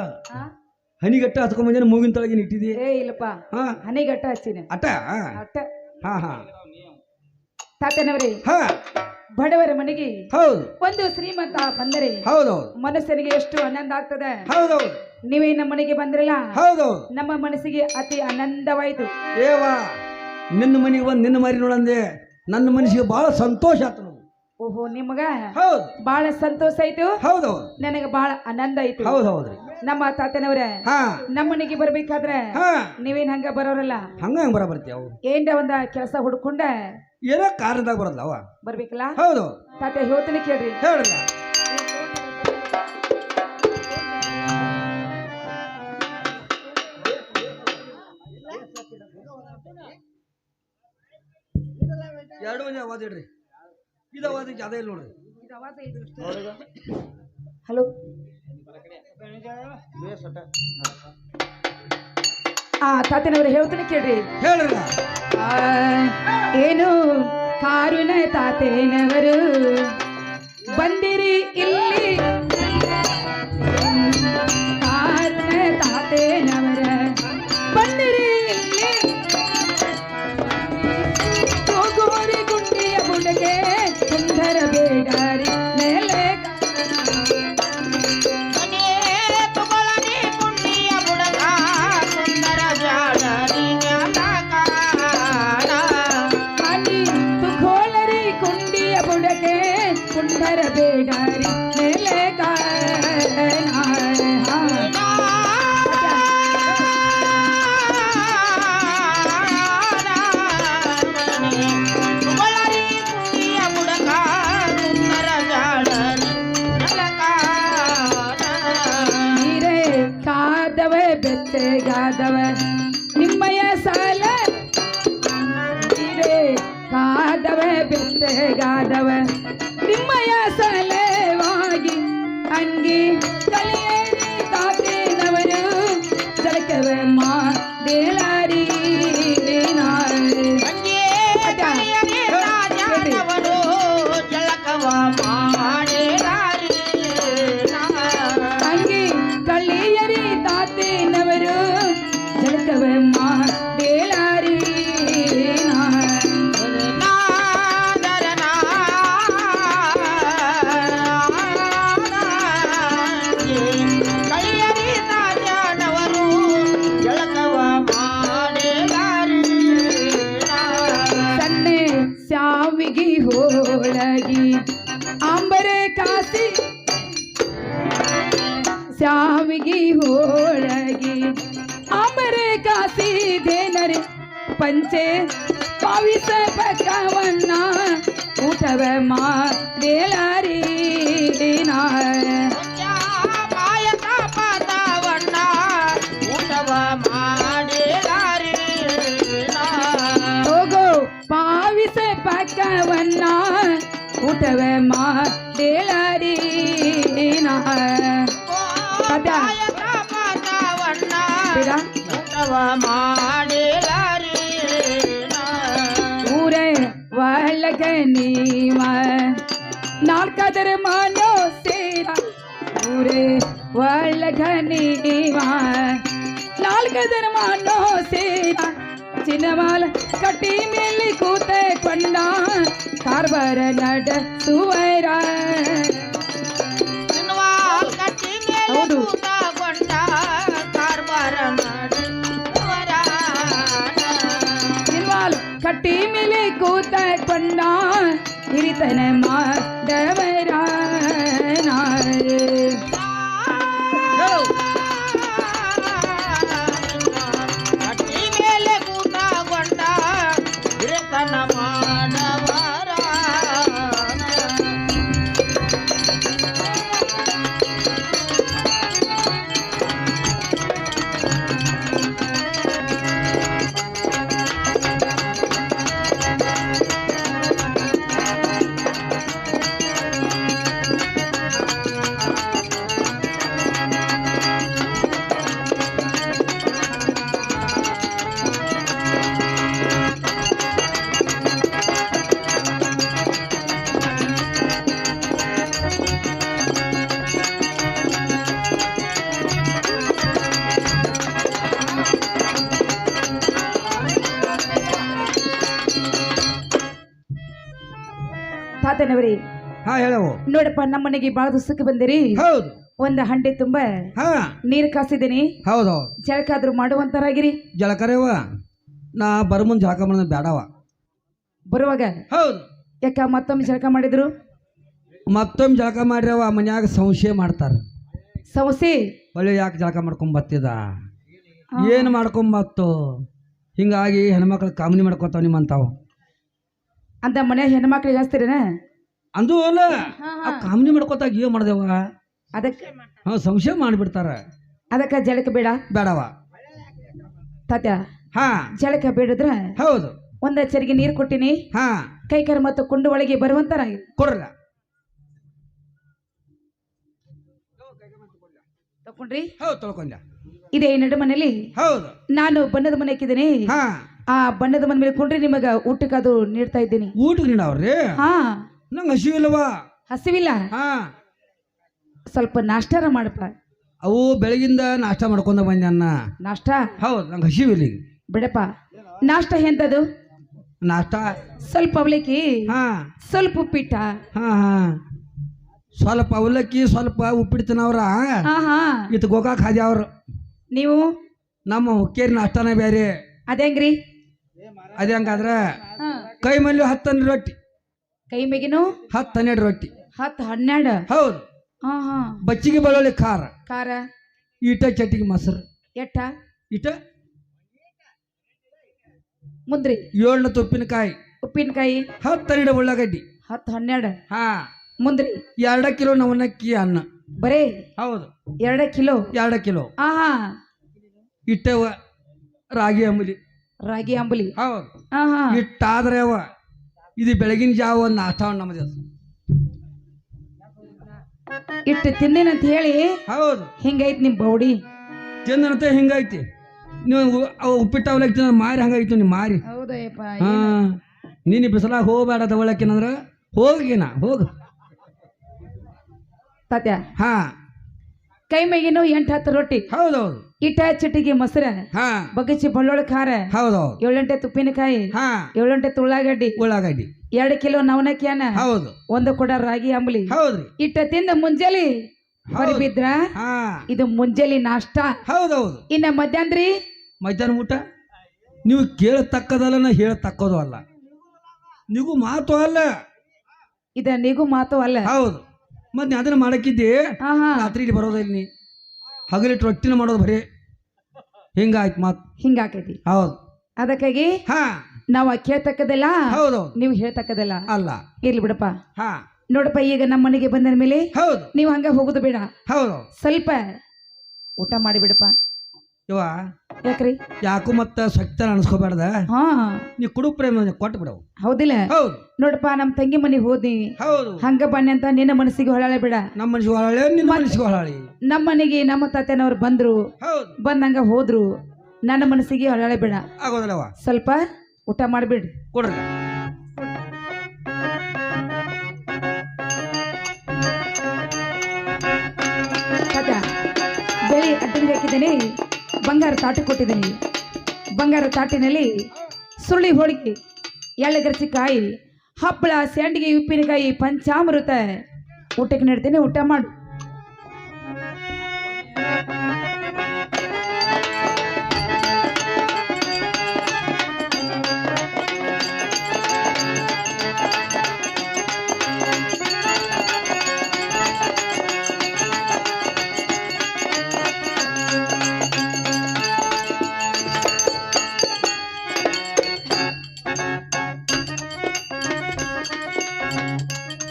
ಹನಿಗಟ್ಟ ಹಚ್ಕೊಂಬಂದೇನ ಮೂಗಿನ ತಳಗಿನ ಇಟ್ಟಿದಿ ಏ ಇಲ್ಲಪ್ಪ ಹಾ ಹನಿಗಟ್ಟ ಹಚ್ಚಿನ ಅಟ್ಟ ಅಟ್ಟ ಹಾ ಹಾ ತಾತನವ್ರಿ ಹಾ ಬಡವರ ಮನೆಗೆ ಹೌದು ಒಂದು ಶ್ರೀಮಂತ ಬಂದರೆ ಹೌದೌದು ಮನಸ್ಸನಿಗೆ ಎಷ್ಟು ಆನಂದ ಆಗ್ತದೆ ಹೌದೌದು ನೀವೇ ನಮ್ಮ ಮನೆಗೆ ಬಂದ್ರಲ್ಲ ಹೌದೌದು ನಮ್ಮ ಮನಸ್ಸಿಗೆ ಅತಿ ಆನಂದವಾಯಿತು ಏವಾ ನಿನ್ನ ಮನೆಗೆ ಬಂದು ನಿನ್ನ ಮಾರಿ ನೋಡಂದೆ ನನ್ನ ಮನಸ್ಸಿಗೆ ಬಹಳ ಸಂತೋಷ ಆಯ್ತು ನಾವು ಓಹೋ ನಿಮಗ ಹೌದು ಬಹಳ ಸಂತೋಷ ಆಯ್ತು ಹೌದೌದು ನನಗೆ ಬಹಳ ಆನಂದ ಆಯ್ತು ಹೌದು ಹೌದ್ರಿ ನಮ್ಮ ತಾತನವ್ರ ಹಾ ನಮ್ಮ ಮನೆಗೆ ಬರ್ಬೇಕಾದ್ರೆ ಹಾ ನೀವೇನ್ ಹಂಗ ಬರೋರಲ್ಲ ಹಂಗ ಹೆಂಗ್ ಬರಬರ್ತೀವಿ ಅವು ಏನ್ರ ಒಂದ ಕೆಲಸ ಹುಡ್ಕೊಂಡ ಏನೋ ಕಾರಣದಾಗ ಬರಲ್ಲ ಅವ ಬರ್ಬೇಕಲ್ಲ ಹೌದು ತಾತ ಹೇಳ್ತೀನಿ ಕೇಳ್ರಿ ಹೇಳಿಲ್ಲ ಎರಡು ಮಂದಿ ಅವಾಜ್ ಇಡ್ರಿ ಇದು ಅವಾಜ್ ಜಾದ ಇಲ್ಲ ನೋಡ್ರಿ ಹಲೋ ತಾತನವ್ರು ಹೇಳ್ತೀನಿ ಕೇಳ್ರಿ ಹೇಳ್ರಲ್ಲ ಆ, ಏನು ಕಾರುನ ತಾತೇನವರು ಬಂದಿರಿ ಇಲ್ಲಿ ಕಾರುನ ತಾತೇನವರ ಬಂದಿರಿ ಇಲ್ಲಿ ಹೋಗೋರಿ ಗುಂಡಿಯ ಬುಡಗೆ ಸುಂದರ ಬೇಡಾರಿ ಮೇಲೆ ಮನೆ ತಗೊಳನಿ ಕುಂಡಿಯ ಬುಡಗ ಸುಂದರ ಜಾಡರಿ ಮ್ಯಾಲಕಾನ ಹಾನಿ ತುಗೋಳರಿ ಕುಂಡಿಯ ಬುಡಗೆ ಸುಂದರ ಬೇಡಾರಿ ಮೇಲೆ ತಗೊಳರಿ ಕುಂಡಿಯ ಬುಡಗ ಸುಂದರ ಜಾಡರಿ ಮ್ಯಾಲಕಾನ ನೀರೇ ಕಾದವ ಬೆಚ್ಚಗಾದವ ನಿಮ್ಮಯ ಸಾಲ ನೀರೇ ಕಾದವ ಬೆಚ್ಚಗಾದವ ನಿಮ್ಮಯ ಸಲವಾಗಿ ಅಂಗಿ ಕಲಿಯರಿ ತಾತೇನವರು ಜಲಕವ ಮಾಡೇಲಾರಿ ಅಂಗೆ ಕಲಿಯರಿ ರಾಜನವರು ಜಳಕವ ಮಾಡಿರಾರಿ ಅಂಗಿ ಕಲಿಯರಿ ತಾತೇನವರು ಜಲಕವ ಮಾಡೇಲಾರಿ ಕಲಿಯರಿ ರಾಜನವರು ಜಳಕವ ಮಾಡಿರಾರಿ ಸನ್ನೆ ಸಾವಿಗಿ ಹೋಳಗಿ ಅಂಬರೆ ಕಾಸಿ ಸಾವಿಗಿ ಹೋಳಗಿ ಅಂಬರೆ ಕಾಸಿ ದೇನರೆ ಪಂಚೆ ಪಾವಿಸ ಪಕ್ಕವನ್ನ ಊಟವ ಮಾಡೇಲಾರಿ ಪಾಯಸ ಪಾತವನ್ನ ಊಟವ ಮಾಡಿರಾರಿ ಹೋಗೋ ಪಾವಿಸ ಪಕ್ಕವನ್ನ ಊಟವ ಮಾಡೇಲಾರಿ ಪಾಯಸ ಪಾತವನ್ನ ಬೇಡ ಊಟವ ಮಾಡಿರಾರಿ ಒಳಗನೀವ ನಾಲ್ಕದರ ಮಾನೋ ಸೇರ ಊರೇ ಒಳಗನೀವ ನಾಲ್ಕದರ ಮಾನೋ ಸೇರ ಚಿನ್ನವಾಲ ಕಟ್ಟಿ ಮೇಲೆ ಕೂತ ಕೊಂಡ ಕಾರ್ಬಾರ ನಡೆಸುವರ ಚಿನ್ನವಾಲ್ ಕಟ್ಟಿ ಮೇಲೆ ಹೌದು. ಕೂತಕೊಂಡ ಕಾರ್ಬಾರ ನಡೆಸುವರ. ಚಿನ್ನವಾಲ ಕಟ್ಟಿ ಮೇಲೆ ಕೂತ ಕೊಂಡ ಹಿರಿತನ ಮಾಡವರ ಕಟ್ಟಿ ಮೇಲೆ ಕೂತಕೊಂಡ ಹಿರಿತನ ಮಾಡವರ. ತಾತನವರೇ ಹಾ ಹೇಳವು. ನೋಡಪ್ಪ ನಮ್ಮನೆಗೆ ಬಹಳ ದಿವಸಕ್ಕೆ ಬಂದಿರಿ. ಹೌದು. ಒಂದು ಹಂಡೆ ತುಂಬ ಹಾ ನೀರು ಕಾಸಿದ್ದೀನಿ. ಹೌದು. ಜಳಕಾದ್ರೂ ಮಾಡುವಂತರಾಗಿರಿ. ಜಳಕರೇವ ನಾ ಬರಮುಂದ್ ಜಳಕ ಮಾಡೋದು ಬೇಡವ. ಬರುವಾಗ ಹೌದು. ಯಾಕ ಮತ್ತೊಮ್ಮೆ ಜಳಕ ಮಾಡಿದ್ರು? ಮತ್ತೊಮ್ಮೆ ಜಳಕ ಮಾಡ್ರವ ಮನ್ಯಾಗ ಸಂಶಯ ಮಾಡ್ತಾರ. ಸೌಸೆ ಒಳ್ಳೆ ಯಾಕೆ ಜಳಕ ಮಾಡ್ಕೊಂಡ್ ಬತ್ತಿದ ಏನು ಮಾಡ್ಕೊಂಬತ್ತು ಹಿಂಗಾಗಿ ಹೆಣ್ಮಕ್ಳು ಕಾಮನಿ ಮಾಡ್ಕೊತಾವ ನಿಮ್ಮಂತಾವು ಅಂತ ಮನ್ಯಾಗ ಹೆಣ್ಮಕ್ಳಿಗೆ ಹಚ್ತೀರೇನ? ಅಂದು ಅಲ್ಲ ಆ ಕಾಮನಿ ಮಾಡ್ಕೊತಾಗ ಏನ್ ಮಾಡ್ದೇವ ಅದಕ್ಕೆ ಸಂಶಯ ಮಾಡಿಬಿಡ್ತಾರ. ಅದಕ್ಕೆ ಜಳಕ ಬೇಡ ಬೇಡವ. ತಾತ್ಯ ಹಾ ಜಳಕ ಬೇಡದ್ರ ಹೌದು. ಒಂದ ಚರಿಗೆ ನೀರು ಕೊಟ್ಟಿನಿ. ಹಾ ಕೈಕರ ಮತ್ತು ಕುಂಡು ಒಳಗೆ ಬರುವಂತರಾಗಿ ಕೊಡ್ರಲ್ಲ. ತಕೊಂಡ್ರಿ? ಹೌದು ತೊಳ್ಕೊಂಡ. ಇದೇ ನಡು ಮನೇಲಿ ಹೌದು. ನಾನು ಬಣ್ಣದ ಮನೆ ಹಾಕಿದ್ದೀನಿ. ಹಾ ಆ ಬಣ್ಣದ ಮನೆ ಮೇಲೆ ಕೊಂಡ್ರಿ ನಿಮಗ ಊಟಕ್ಕೆ ಅದು ನೀಡ್ತಾ ಇದ್ದೀನಿ. ಊಟಕ್ಕೆ ನೀಡವ್ರಿ? ಹಾ ನಂಗೆ ಹಸಿವಿಲ್ಲವಾ? ಹಸಿವಿಲ್ಲ? ಹಾ ಸ್ವಲ್ಪ ನಾಷ್ಟಾರ ಮಾಡಪ್ಪ. ಅವು ಬೆಳಗಿಂದ ನಾಷ್ಟ ಮಾಡ್ಕೊಂಡ ಬಂದೆ ಅನ್ನ. ನಾಷ್ಟ? ಹೌದು. ನಂಗೆ ಹಸಿವಿಲ್ಲ ಈಗ. ಬಿಡಪ್ಪ. ನಾಷ್ಟ ಎಂತದು? ನಾಷ್ಟ ಸ್ವಲ್ಪ ಅವಲಕ್ಕಿ, ಹಾ ಸ್ವಲ್ಪ ಉಪ್ಪಿಟ್ಟ. ಹಾ ಹಾ ಸ್ವಲ್ಪ ಅವಲಕ್ಕಿ ಸ್ವಲ್ಪ ಉಪ್ಪಿಡ್ತಾನವ್ರ. ಹಾ ಹಾ ಇತ್ತು ಗೋಕಾಕ್ ಹಾದ್ಯಾವ್ರು. ನೀವು ನಮ್ಮ ಹುಕ್ಕೇರಿ ನಾಷ್ಟನೇ ಬೇರೆ. ಅದೇಂಗ್ರಿ? ಅದೇ ಹಂಗಾದ್ರ ಹಾ. ಕೈ ಮಲ್ಲಿ 10 ರೊಟ್ಟಿ, ಕೈ ಮೇಗಿನು 10-12 ರೊಟ್ಟಿ. 10-12? ಹೌದು. ಹಾ ಹಾ ಬಚ್ಚಿಗೆ ಬೆಳ್ಳುಳ್ಳಿ ಖಾರ, ಖಾರ, ಈಟ ಚಟ್ಟಿಗೆ ಮೊಸರು, ಎಟ್ಟ ಈಟ ಮುಂದ್ರಿ 7 ತುಪ್ಪಿನಕಾಯಿ, ಉಪ್ಪಿನಕಾಯಿ, 10-12 ಉಳ್ಳಾಗಡ್ಡಿ, 10-12 ಹಾ ಮುಂದ್ರಿ 2 ಕಿಲೋ ನವನಕ್ಕಿ ಅನ್ನ. ಬರೇ ಹೌದು. 2 ಕಿಲೋ? 2 ಕಿಲೋ. ಆಹಾ ಇಟ್ಟವ ರಾಗಿ ಅಂಬಲಿ. ರಾಗಿ ಅಂಬಲಿ? ಹೌದು. ಆಹಾ ಇಟ್ಟಾದ್ರೆ ಅವ ಇದು ಬೆಳಗಿನ ಜಾವ ಒಂದು ನಾಷ್ಟ ನಮ್ಮದು. ಇಟ್ಟು ತಿಂದೇನಂತ ಹೇಳಿ ಹೌದು. ಹಿಂಗೈತಿ ನಿಮ್ ಬೌಡಿ. ತಿಂದನಂತೆ ಹಿಂಗೈತಿ. ನೀವು ಉಪ್ಪಿಟ್ಟು ಅವಲಕ್ಕಿ ತಿಂದ್ರೆ ಮಾರಿ ಹಂಗಾಯ್ತು ನಿಮ್ಮ ಮಾರಿ. ಹೌದಯ್ಯಪ್ಪ. ಹಾ ನೀನು ಬಿಸಲಾಗ ಹೋಗಬೇಡ ತಗೊಳಕ್ಕೇನಂದ್ರ ಹೋಗಿನ ಹೋಗು. ತಾತ್ಯ ಹಾ ಕೈ ಮೇಗಿನು 8-10 ರೊಟ್ಟಿ, ಹೌದೌದು. ಇಟ್ಟ ಚಟಿಗೆ ಮೊಸರ, ಹಾ ಬಗಚಿ ಬೆಳ್ಳುಳ್ಳಿ ಖಾರ, ಹೌದೌದು. 7-8 ತುಪ್ಪಿನಕಾಯಿ, ಹಾ 7-8 ಉಳ್ಳಾಗಡ್ಡಿ, ಉಳ್ಳಾಗಡ್ಡಿ, 2 ಕಿಲೋ ನವನಕ್ಕಿ ಅನ್ನ, ಹೌದು. 1 ಕೊಡ ರಾಗಿ ಅಂಬಲಿ. ಹೌದ್ರಿ. ಇಟ್ಟ ತಿಂದ ಮುಂಜಾಲಿ ಹೊರಬಿದ್ರ ಹಾ ಇದು ಮುಂಜಾಲಿ ನಾಷ್ಟ. ಹೌದೌದು. ಇನ್ನ ಮಧ್ಯಾಹ್ನ ಮಧ್ಯಾಹ್ನ ಊಟ ನೀವು ಕೇಳತಕ್ಕದಲ್ಲ, ನಾ ಹೇಳತಕ್ಕದು ಅಲ್ಲ. ನೀವು ಮಾತು ಅಲ್ಲ. ಇದ ನಿಗೂ ಮಾತು ಅಲ್ಲ. ಹೌದು. ಮತ್ತೆ ಅದನ್ನ ಮಾಡಕ್ಕಿದ್ದೆ ಆಹಾ ರಾತ್ರಿ ಇಲ್ಲಿ ಬರೋದಿಲ್ಲ. ನೀ ಹಗಲಿಟ್ಟು ರೊಟ್ಟಿನ ಮಾಡೋದು ಬರೀ ಹಿಂಗಾಯ್ತು ಮಾತು. ಹಿಂಗಾಕೈತಿ. ಹೌದು. ಅದಕ್ಕಾಗಿ ಹಾ ನಾವ್ ಕೇಳ್ತಕ್ಕದಲ್ಲ, ಹೌದು. ನೀವು ಹೇಳ್ತಕ್ಕದಲ್ಲ. ಅಲ್ಲ. ಇರ್ಲಿ ಬಿಡಪ್ಪ. ಹಾ ನೋಡಪ್ಪ, ಈಗ ನಮ್ಮ ಮನೆಗೆ ಬಂದ ಮೇಲೆ ಹೌದು. ನೀವು ಹಂಗ ಹೋಗುದು ಬೇಡ. ಹೌದು. ಸ್ವಲ್ಪ ಊಟ ಮಾಡಿ ಬಿಡಪ್ಪ. ಇವ ಯಾಕ್ರಿ? ಯಾಕೂ ಮತ್ತ ಸತ್ಯ ಅನ್ಸ್ಕೋಬೇಡ್ದ. ಹಾ ನೀ ಕುಡು ಪ್ರೇಮ ಕೊಟ್ಟು ಬಿಡವು. ಹೌದಿಲ್ಲ? ಹೌದು. ನೋಡಪ್ಪ, ನಮ್ ತಂಗಿ ಮನೆಗೆ ಹೋದ್ನಿ. ಹೌದು. ಹಂಗ ಬನ್ನಿ ಅಂತ ನಿನ್ನ ಮನಸ್ಸಿಗೆ ಹೊಳಾಳೆ ಬೇಡ. ನಮ್ಮ ಮನಸ್ಸಿಗೆ ಹೊಳಾಳೆ, ನಿನ್ನ ಮನಸ್ಸಿಗೆ ಹೊಳಾಳಿ. ನಮ್ಮ ಮನೆಗೆ ನಮ್ಮ ತಾತನವ್ರು ಬಂದ್ರು, ಹೌದು. ಬಂದಂಗ ಹೋದ್ರು. ನನ್ನ ಮನಸ್ಸಿಗೆ ಹೊಳಾಳೆ ಬೇಡ. ಆಗೋದಿಲ್ಲವ. ಸ್ವಲ್ಪ ಊಟ ಮಾಡಿಬಿಡ್ರಿ. ಕೊಡ್ರಿ. ಬೆಳ್ಳಿ ಅಡ್ಡಿಗೆ ಹಾಕಿದ್ದೇನೆ, ಬಂಗಾರ ತಾಟು ಕೊಟ್ಟಿದ್ದೇನೆ. ಬಂಗಾರ ತಾಟಿನಲ್ಲಿ ಸುರುಳಿ ಹೋಳಿಗೆ, ಎಳ್ಳಗರ್ಸಿಕಾಯಿ, ಹಪ್ಪಳ, ಸ್ಯಾಂಡಿಗೆ, ಉಪ್ಪಿನಕಾಯಿ, ಪಂಚಾಮೃತ ಊಟಕ್ಕೆ ನೀಡ್ತೇನೆ. ಊಟ ಮಾಡು.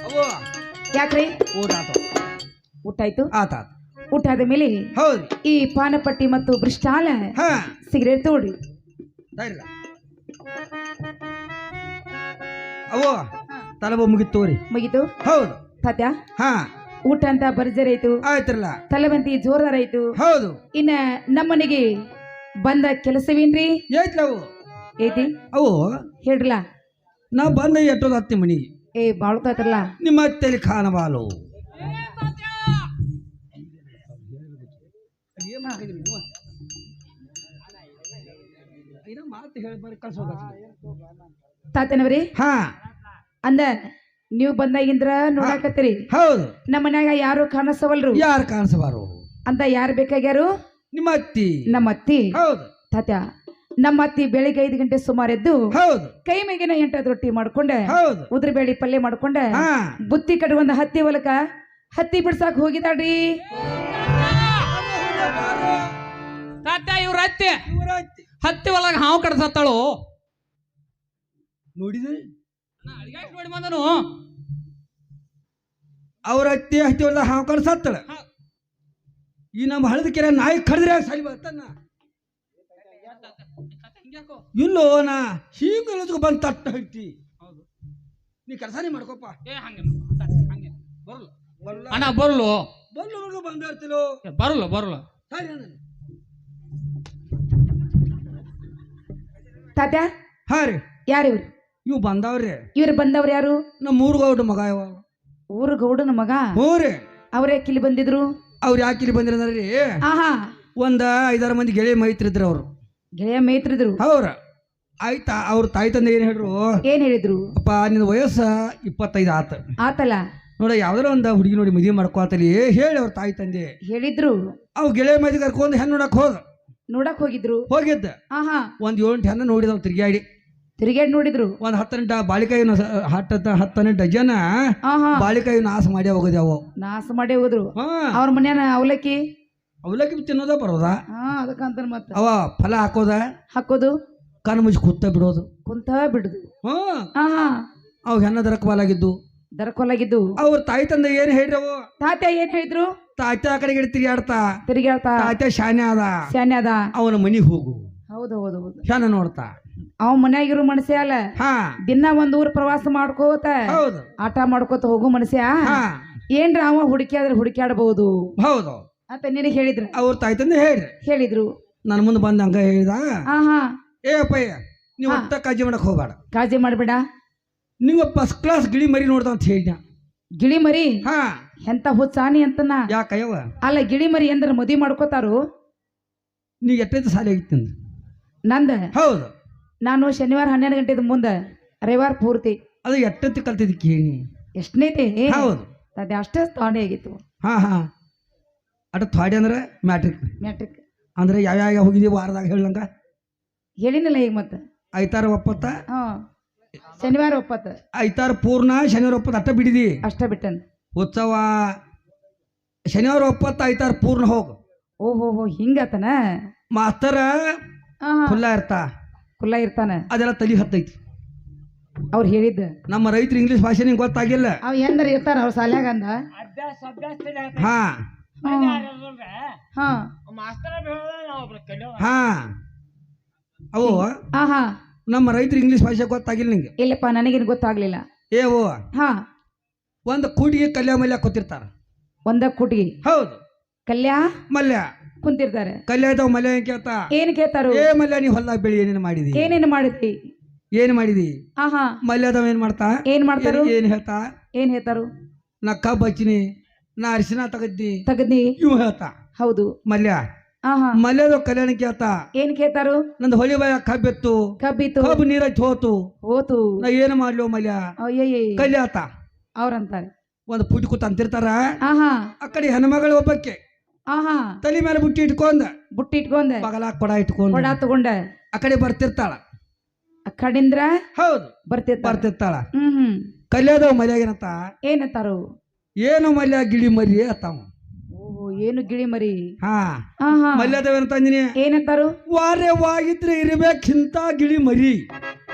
ಅವ್ವ ಯಾಕ್ರಿ? ಊಟ ಆತು. ಊಟ ಆಯ್ತು. ಆತ ಊಟ ಆದ ಮೇಲೆ ಹೌದು. ಈ ಪಾನಪಟ್ಟಿ ಮತ್ತು ಬ್ರಿಸ್ಟಾಲ ಹಾ ಸಿಗರೇಟ್ ತಗೊಳ್ರಿ. ತಡಿಲ್ಲ ಅವ್ವ ತಲೆಬೋ ಮುಗಿತು ತೋರಿ. ಮುಗಿತು. ಹೌದು. ತಾತ್ಯ ಹಾ ಊಟ ಅಂತ ಬರ್ಜರ್ ಆಯ್ತು, ಆಯ್ತ್ರಲ್ಲ. ತಲೆಬಂತಿ ಜೋರ್ದಾರ ಆಯ್ತು. ಹೌದು. ಇನ್ನ ನಮ್ಮನೆಗೆ ಬಂದ ಕೆಲಸವೇನ್ರಿ? ಏತ್ಲವು ಐತಿ ಅವು ಹೇಳ್ರಲ್ಲ. ನಾ ಬಂದ ಎಟ್ಟೋದು ಹತ್ತಿ ಮನಿಗೆ. ಏ ಬಾಳ್ತಾತ್ರಲ್ಲ. ನಿಮ್ಮ ಅತ್ತೆಲಿ ಖಾನಬಾಲು ಮಾತು ಹೇಳ್ಬಾರಿ ಕಳ್ಸೋದ. ತಾತನವ್ರಿ ಹಾ ಅಂದ ನೀವು ಬಂದಾಗಿಂದ್ರ ನೋಡಾಕತ್ತೀರಿ. ಹೌದು. ನಮ್ಮ ಮನ್ಯಾಗ ಯಾರು ಕಾಣಿಸವಲ್ರು. ಯಾರು ಕಾಣಿಸಬಾರು ಅಂತ ಯಾರು ಬೇಕಾಗ್ಯಾರು? ನಿಮ್ಮ ಅತ್ತಿ. ನಮ್ಮ ಅತ್ತಿ. ಹೌದು. ತಾತ್ಯ ನಮ್ಮ ಅತ್ತಿ ಬೆಳಿಗ್ಗೆ 5 ಗಂಟೆ ಸುಮಾರು ಎದ್ದು ಹೌದು. ಕೈ ಮೇಗಿನ 8 ರೊಟ್ಟಿ ಮಾಡ್ಕೊಂಡೆ, ಹೌದು. ಉದ್ರ ಬೇಳಿ ಪಲ್ಯ ಮಾಡ್ಕೊಂಡೆ, ಹಾ ಬುತ್ತಿ ಕಟ್ಕೊಂಡ ಹತ್ತಿ ಹೊಲಕ ಹತ್ತಿ ಬಿಡ್ಸಾಕ್ ಹೋಗಿದಾಡ್ರಿ. ತಾತ ಇವ್ರ ಹತ್ತಿ ಒಳಗ ಹಾವು ಕಡ್ಸತ್ತಾಳು. ನೋಡಿದ್ರಿ ನೋಡಿ ಬಂದನು. ಅವ್ರ ಅತ್ತಿ ಹತ್ತಿ ಹೊಡೆದ ಹಾವು ಕಳ್ಸತ್ತಳ. ಈ ನಮ್ಮ ಹಳದ ಕೆರೆ ನಾಯಿ ಕಡಿದ್ರೆ ಸರಿ ಬರ್ತಾನ. ಇಲ್ಲೋ ನಾ ಹೀಗೆ ಬಂದು ತಟ್ಟ ಹಿಡ್ತಿ. ನೀ ಕೆಲಸನೇ ಮಾಡ್ಕೋಪ್ಪ. ಅಣ್ಣ ಬರ್ಲು ಬಂದು ಬಂದ ಇರ್ತಿಲೋ. ಬರಲ್ಲ ಬರಲ್ಲ. ತಾತ್ಯ ಹಾ ರೀ. ಯಾರು ಇವ್ರು? ಇವು ಬಂದವ್ರಿ. ಇವ್ರು ಬಂದವ್ರು ಯಾರು? ನಮ್ಮ ಮೂರು ಗೌಡ ಮಗ ಇವ. ಊರು ಗೌಡನ ಮಗ. ಹ್ಞೂ ರೀ. ಅವ್ರೇ ಕಿಲಿ ಬಂದಿದ್ರು. ಅವ್ರು ಯಾಕೆ ಇಲ್ಲಿ ಬಂದಿರಂದ್ರಿ? ಆಹಾ ಒಂದ 5-6 ಮಂದಿ ಗೆಳೆಯ ಮೈತ್ರಿದ್ರು ಅವ್ರು. ಗೆಳೆಯ ಮೇಯ್ತಿದ್ರು. ಅವ್ರ ಆಯ್ತಾ ಅವ್ರ ತಾಯಿ ತಂದೆ ಏನ್ ಹೇಳ್ರು? ಏನ್ ಹೇಳಿದ್ರು? ಅಪ್ಪ ನಿನ್ನ ವಯಸ್ಸ 25 ಆತ ಆತಲ್ಲ. ನೋಡ ಯಾವ್ದಾರ ಒಂದ ಹುಡುಗಿ ನೋಡಿ ಮದುವೆ ಮಾಡ್ಕೋತಲಿ ಹೇಳಿ ಅವ್ರ ತಾಯಿ ತಂದೆ ಹೇಳಿದ್ರು. ಅವ್ ಗೆಳೆಯ ಮದಿ ಕರ್ಕೊಂಡು ಹೆಣ್ಣು ನೋಡಕ್ ನೋಡಕ್ ಹೋಗಿದ್ರು. ಹೋಗಿದ್ದ. ಆಹಾ ಒಂದ್ 7 ಹೆಣ್ಣು ನೋಡಿದವ್ ತಿರ್ಗಾಡಿ. ತಿರುಗಾಡಿ ನೋಡಿದ್ರು. ಒಂದ್ 10 ಬಾಳಿಕಾಯಿನ 10 ಡಜನ್ ಆಹಾ ಬಾಳಿಕಾಯಿ ನಾಶ ಮಾಡಿ ಹೋಗೋದ್ಯಾವ. ನಾಶ ಮಾಡಿ ಹೋದ್ರು. ಹಾ ಅವ್ರ ಮನ್ಯಾನ ಅವಲಕ್ಕಿ ಅವಲಕ್ಕಿ ತಿನ್ನೋದ ಬರೋದ. ಅದಕ್ಕಂತ ಮತ್ತ ಅವ ಫಲ ಹಾಕೋದ, ಹಾಕೋದು, ಕಣ್ಣು ಮುಚ್ಚಿ ಕೂತ ಬಿಡೋದು, ಕುಂತ ಬಿಡುದು. ಆಹಾ ಅವ್ ಹೆಣ್ಣ ದರಕಬಾಲಾಗಿದ್ದು ದರಕೊಲಾಗಿದ್ದು. ಅವ್ರ ತಾಯಿ ತಂದೆ ಏನ್ ಹೇಳ್ರವು? ತಾತ್ಯ ಏನ್ ಹೇಳಿದ್ರು? ತಾತ್ಯ ಆ ಕಡೆಗೆ ತಿರುಗಾಡ್ತಾ ತಾತ್ಯ ಶಾನೆ ಅದ, ಶಾನೆ ಅದ, ಅವನ ಮನಿಗ್ ಹೋಗು. ಹೌದು ಹೌದು ಹೌದು. ಶಾನೆ ನೋಡ್ತಾ ಅವ್ ಮನ್ಯಾಗಿರೋ ಮನುಷ್ಯ ಅಲ್ಲ. ಹಾ ದಿನ ಒಂದ್ ಊರ್ ಪ್ರವಾಸ ಮಾಡ್ಕೋತ ಹೌದು ಆಟ ಮಾಡ್ಕೋತ ಹೋಗು ಮನುಷ್ಯ. ಹಾ ಏನ್ರ ಅವ ಹುಡುಕ್ಯಾದ್ರೆ ಹುಡುಕ್ಯಾಡಬಹುದು. ಹೌದು ಅಂತ ನಿನಗೆ ಹೇಳಿದ್ರು. ಅವ್ರ ತಾಯಿ ತಂದೆ ಹೇಳಿದ್ರು. ನನ್ನ ಮುಂದೆ ಬಂದ ಹಂಗ ಹೇಳಿದ. ಆಹಾ ಏ ಅಪ್ಪಯ್ಯ ನೀವು ಒಟ್ಟ ಕಾಳಜಿ ಮಾಡಕ್ ಹೋಗ್ಬೇಡ, ಕಾಳಜಿ ಮಾಡ್ಬೇಡ, ನೀವು ಫಸ್ಟ್ ಕ್ಲಾಸ್ ಗಿಳಿ ಮರಿ ನೋಡ್ದ ಅಂತ ಹೇಳಿದ. ಗಿಳಿ ಮರಿ? ಹಾ ಎಂತ ಹುಚ್ಚಾನಿ ಅಂತನ. ಯಾಕಯ್ಯವ? ಅಲ್ಲ ಗಿಳಿ ಮರಿ ಎಂದ್ರ ಮದುವೆ ಮಾಡ್ಕೋತಾರು. ನೀ ಎಷ್ಟೈತೆ ಸಾಲಿ ಆಗಿತ್ತು ನಂದ? ಹೌದು. ನಾನು ಶನಿವಾರ 12 ಗಂಟೆ ಮುಂದೆ ರವಿವಾರ ಪೂರ್ತಿ. ಅದು ಎಷ್ಟೊತ್ತಿ ಕಲ್ತಿದ್ ಕೇಳಿ ಎಷ್ಟನೇತಿ? ಹೌದು ಅದೇ ಅಷ್ಟೇ ತಾಂಡೆ ಆಗಿತ್ತು. ಹಾ ಹಾ ಅಟ ಥಾಡಿ ಅಂದ್ರೆ ಮ್ಯಾಟ್ರಿಕ್. ಮ್ಯಾಟ್ರಿಕ್ ಅಂದ್ರೆ ಯಾವ್ಯಾವ ಹೋಗಿದ್ದೀವಿ ವಾರದಾಗ ಹೇಳಂಗ ಹೇಳಿನಲ್ಲ ಈಗ ಮತ್ತೆ. ಐತಾರ ಒಪ್ಪತ್ತ, ಶನಿವಾರ ಒಪ್ಪತ್ತ, ಐತಾರ ಪೂರ್ಣ, ಶನಿವಾರ ಒಪ್ಪತ್ತ ಅಟ್ಟ ಬಿಡಿದಿ. ಅಷ್ಟ ಬಿಟ್ಟನ್ ಉತ್ಸವ ಶನಿವಾರ ಒಪ್ಪತ್ತ ಐತಾರ ಪೂರ್ಣ ಹೋಗು. ಓಹೋ ಹಿಂಗತನ. ಮಾಸ್ತರ ಕುಲ್ಲ ಇರ್ತಾನ, ಅದೆಲ್ಲ ತಲಿ ಹತ್ತೈತಿ. ಅವ್ರು ಹೇಳಿದ್ದ ನಮ್ಮ ರೈತರು ಇಂಗ್ಲಿಷ್ ಭಾಷೆ ನಿಂಗೆ ಗೊತ್ತಾಗಿಲ್ಲ. ಅವ್ ಎಂದ್ರ ಇರ್ತಾರ ಅವ್ರ ಸಾಲ್ಯಾಗ ಅಂದ. ಹಾ ಹಾ ಹಾ ಅವು ನಮ್ಮ ರೈತರು ಇಂಗ್ಲಿಷ್ ಭಾಷೆ ಗೊತ್ತಾಗಿಲ್ಲ ನಿಂಗೆ? ಇಲ್ಲಪ್ಪ ನನಗೇನು ಗೊತ್ತಾಗ್ಲಿಲ್ಲ. ಏವು ಹಾ ಒಂದು ಕೂಟಿಗೆ ಕಲ್ಯ ಮಲ್ಯ ಕೂತಿರ್ತಾರ. ಒಂದ ಕೂಟಿಗೆ? ಹೌದು. ಕಲ್ಯ ಮಲ್ಯ ಕುಂತಿರ್ತಾರೆ. ಕಲ್ಯ ಇದಾವ ಮಲ್ಯ ಏನ್ ಕೇಳ್ತಾ? ಏನ್ ಕೇಳ್ತಾರ? ಏ ಮಲ್ಯ ನೀ ಹೊಲ್ದಾಗ ಬೆಳಿ ಏನೇನು ಮಾಡಿದಿ? ಏನೇನು ಮಾಡಿದಿ? ಏನ್ ಮಾಡಿದಿ? ಆಹಾ ಮಲ್ಯದವ ಏನ್ ಮಾಡ್ತಾ? ಏನ್ ಮಾಡ್ತಾರ? ಏನ್ ಹೇಳ್ತಾ? ಏನ್ ಹೇಳ್ತಾರು? ನಾ ಕಬ್ಬು ಹಚ್ಚಿನಿ, ನಾ ಅರಿಶಿನ ತಗದ್ದಿ ತಗದ್ನಿ ಇವ್ ಹೇಳ್ತಾ ಹೌದು ಮಲ್ಯ ಆಹಾ ಮಲ್ಯದ ಕಲ್ಯಾಣ ಕೇಳ್ತಾ ಏನ್ ಕೇಳ್ತಾರು ನಂದು ಹೊಳಿ ಬಾಯ ಕಬ್ಬೆತ್ತು ಕಬ್ಬಿತ್ತು ಕಬ್ಬು ನೀರ ಹೋತು ಹೋತು ನಾ ಏನು ಮಾಡ್ಲೋ ಮಲ್ಯ ಅಯ್ಯಯ್ಯ ಕಲ್ಯಾತ ಅವ್ರಂತಾರೆ ಒಂದು ಪುಟಿ ಕೂತ್ ಅಂತಿರ್ತಾರ ಆಹಾ ಆ ಕಡೆ ಹೆಣ್ಮಗಳು ಒಬ್ಬಕ್ಕೆ ಆಹಾ ತಲೆ ಮೇಲೆ ಬುಟ್ಟಿ ಇಟ್ಕೊಂಡ ಬುಟ್ಟಿ ಇಟ್ಕೊಂಡೆ ಬಗಲ ಕೊಡ ಇಟ್ಕೊಂಡ ಕೊಡ ತಗೊಂಡ ಆ ಕಡೆ ಬರ್ತಿರ್ತಾಳ ಆ ಕಡಿಂದ್ರ ಹೌದು ಬರ್ತಿರ್ತಾರ ಬರ್ತಿರ್ತಾಳ ಹ್ಮ್ ಕಲ್ಯಾದವ ಮಲ್ಯಾಗೇನಂತ ಏನಂತಾರು ಏನು ಮಲ್ಯ ಗಿಳಿ ಮರಿ ಅತ್ತಾವ ಓಹೋ ಏನು ಗಿಳಿ ಮರಿ ಹಾ ಆಹಾ ಮಲ್ಯದವೇನಂತ ಅಂದಿನಿ ಏನಂತಾರು ವಾರ್ಯವಾಗಿದ್ರೆ ಇರ್ಬೇಕಿಂತ ಗಿಳಿ ಮರಿ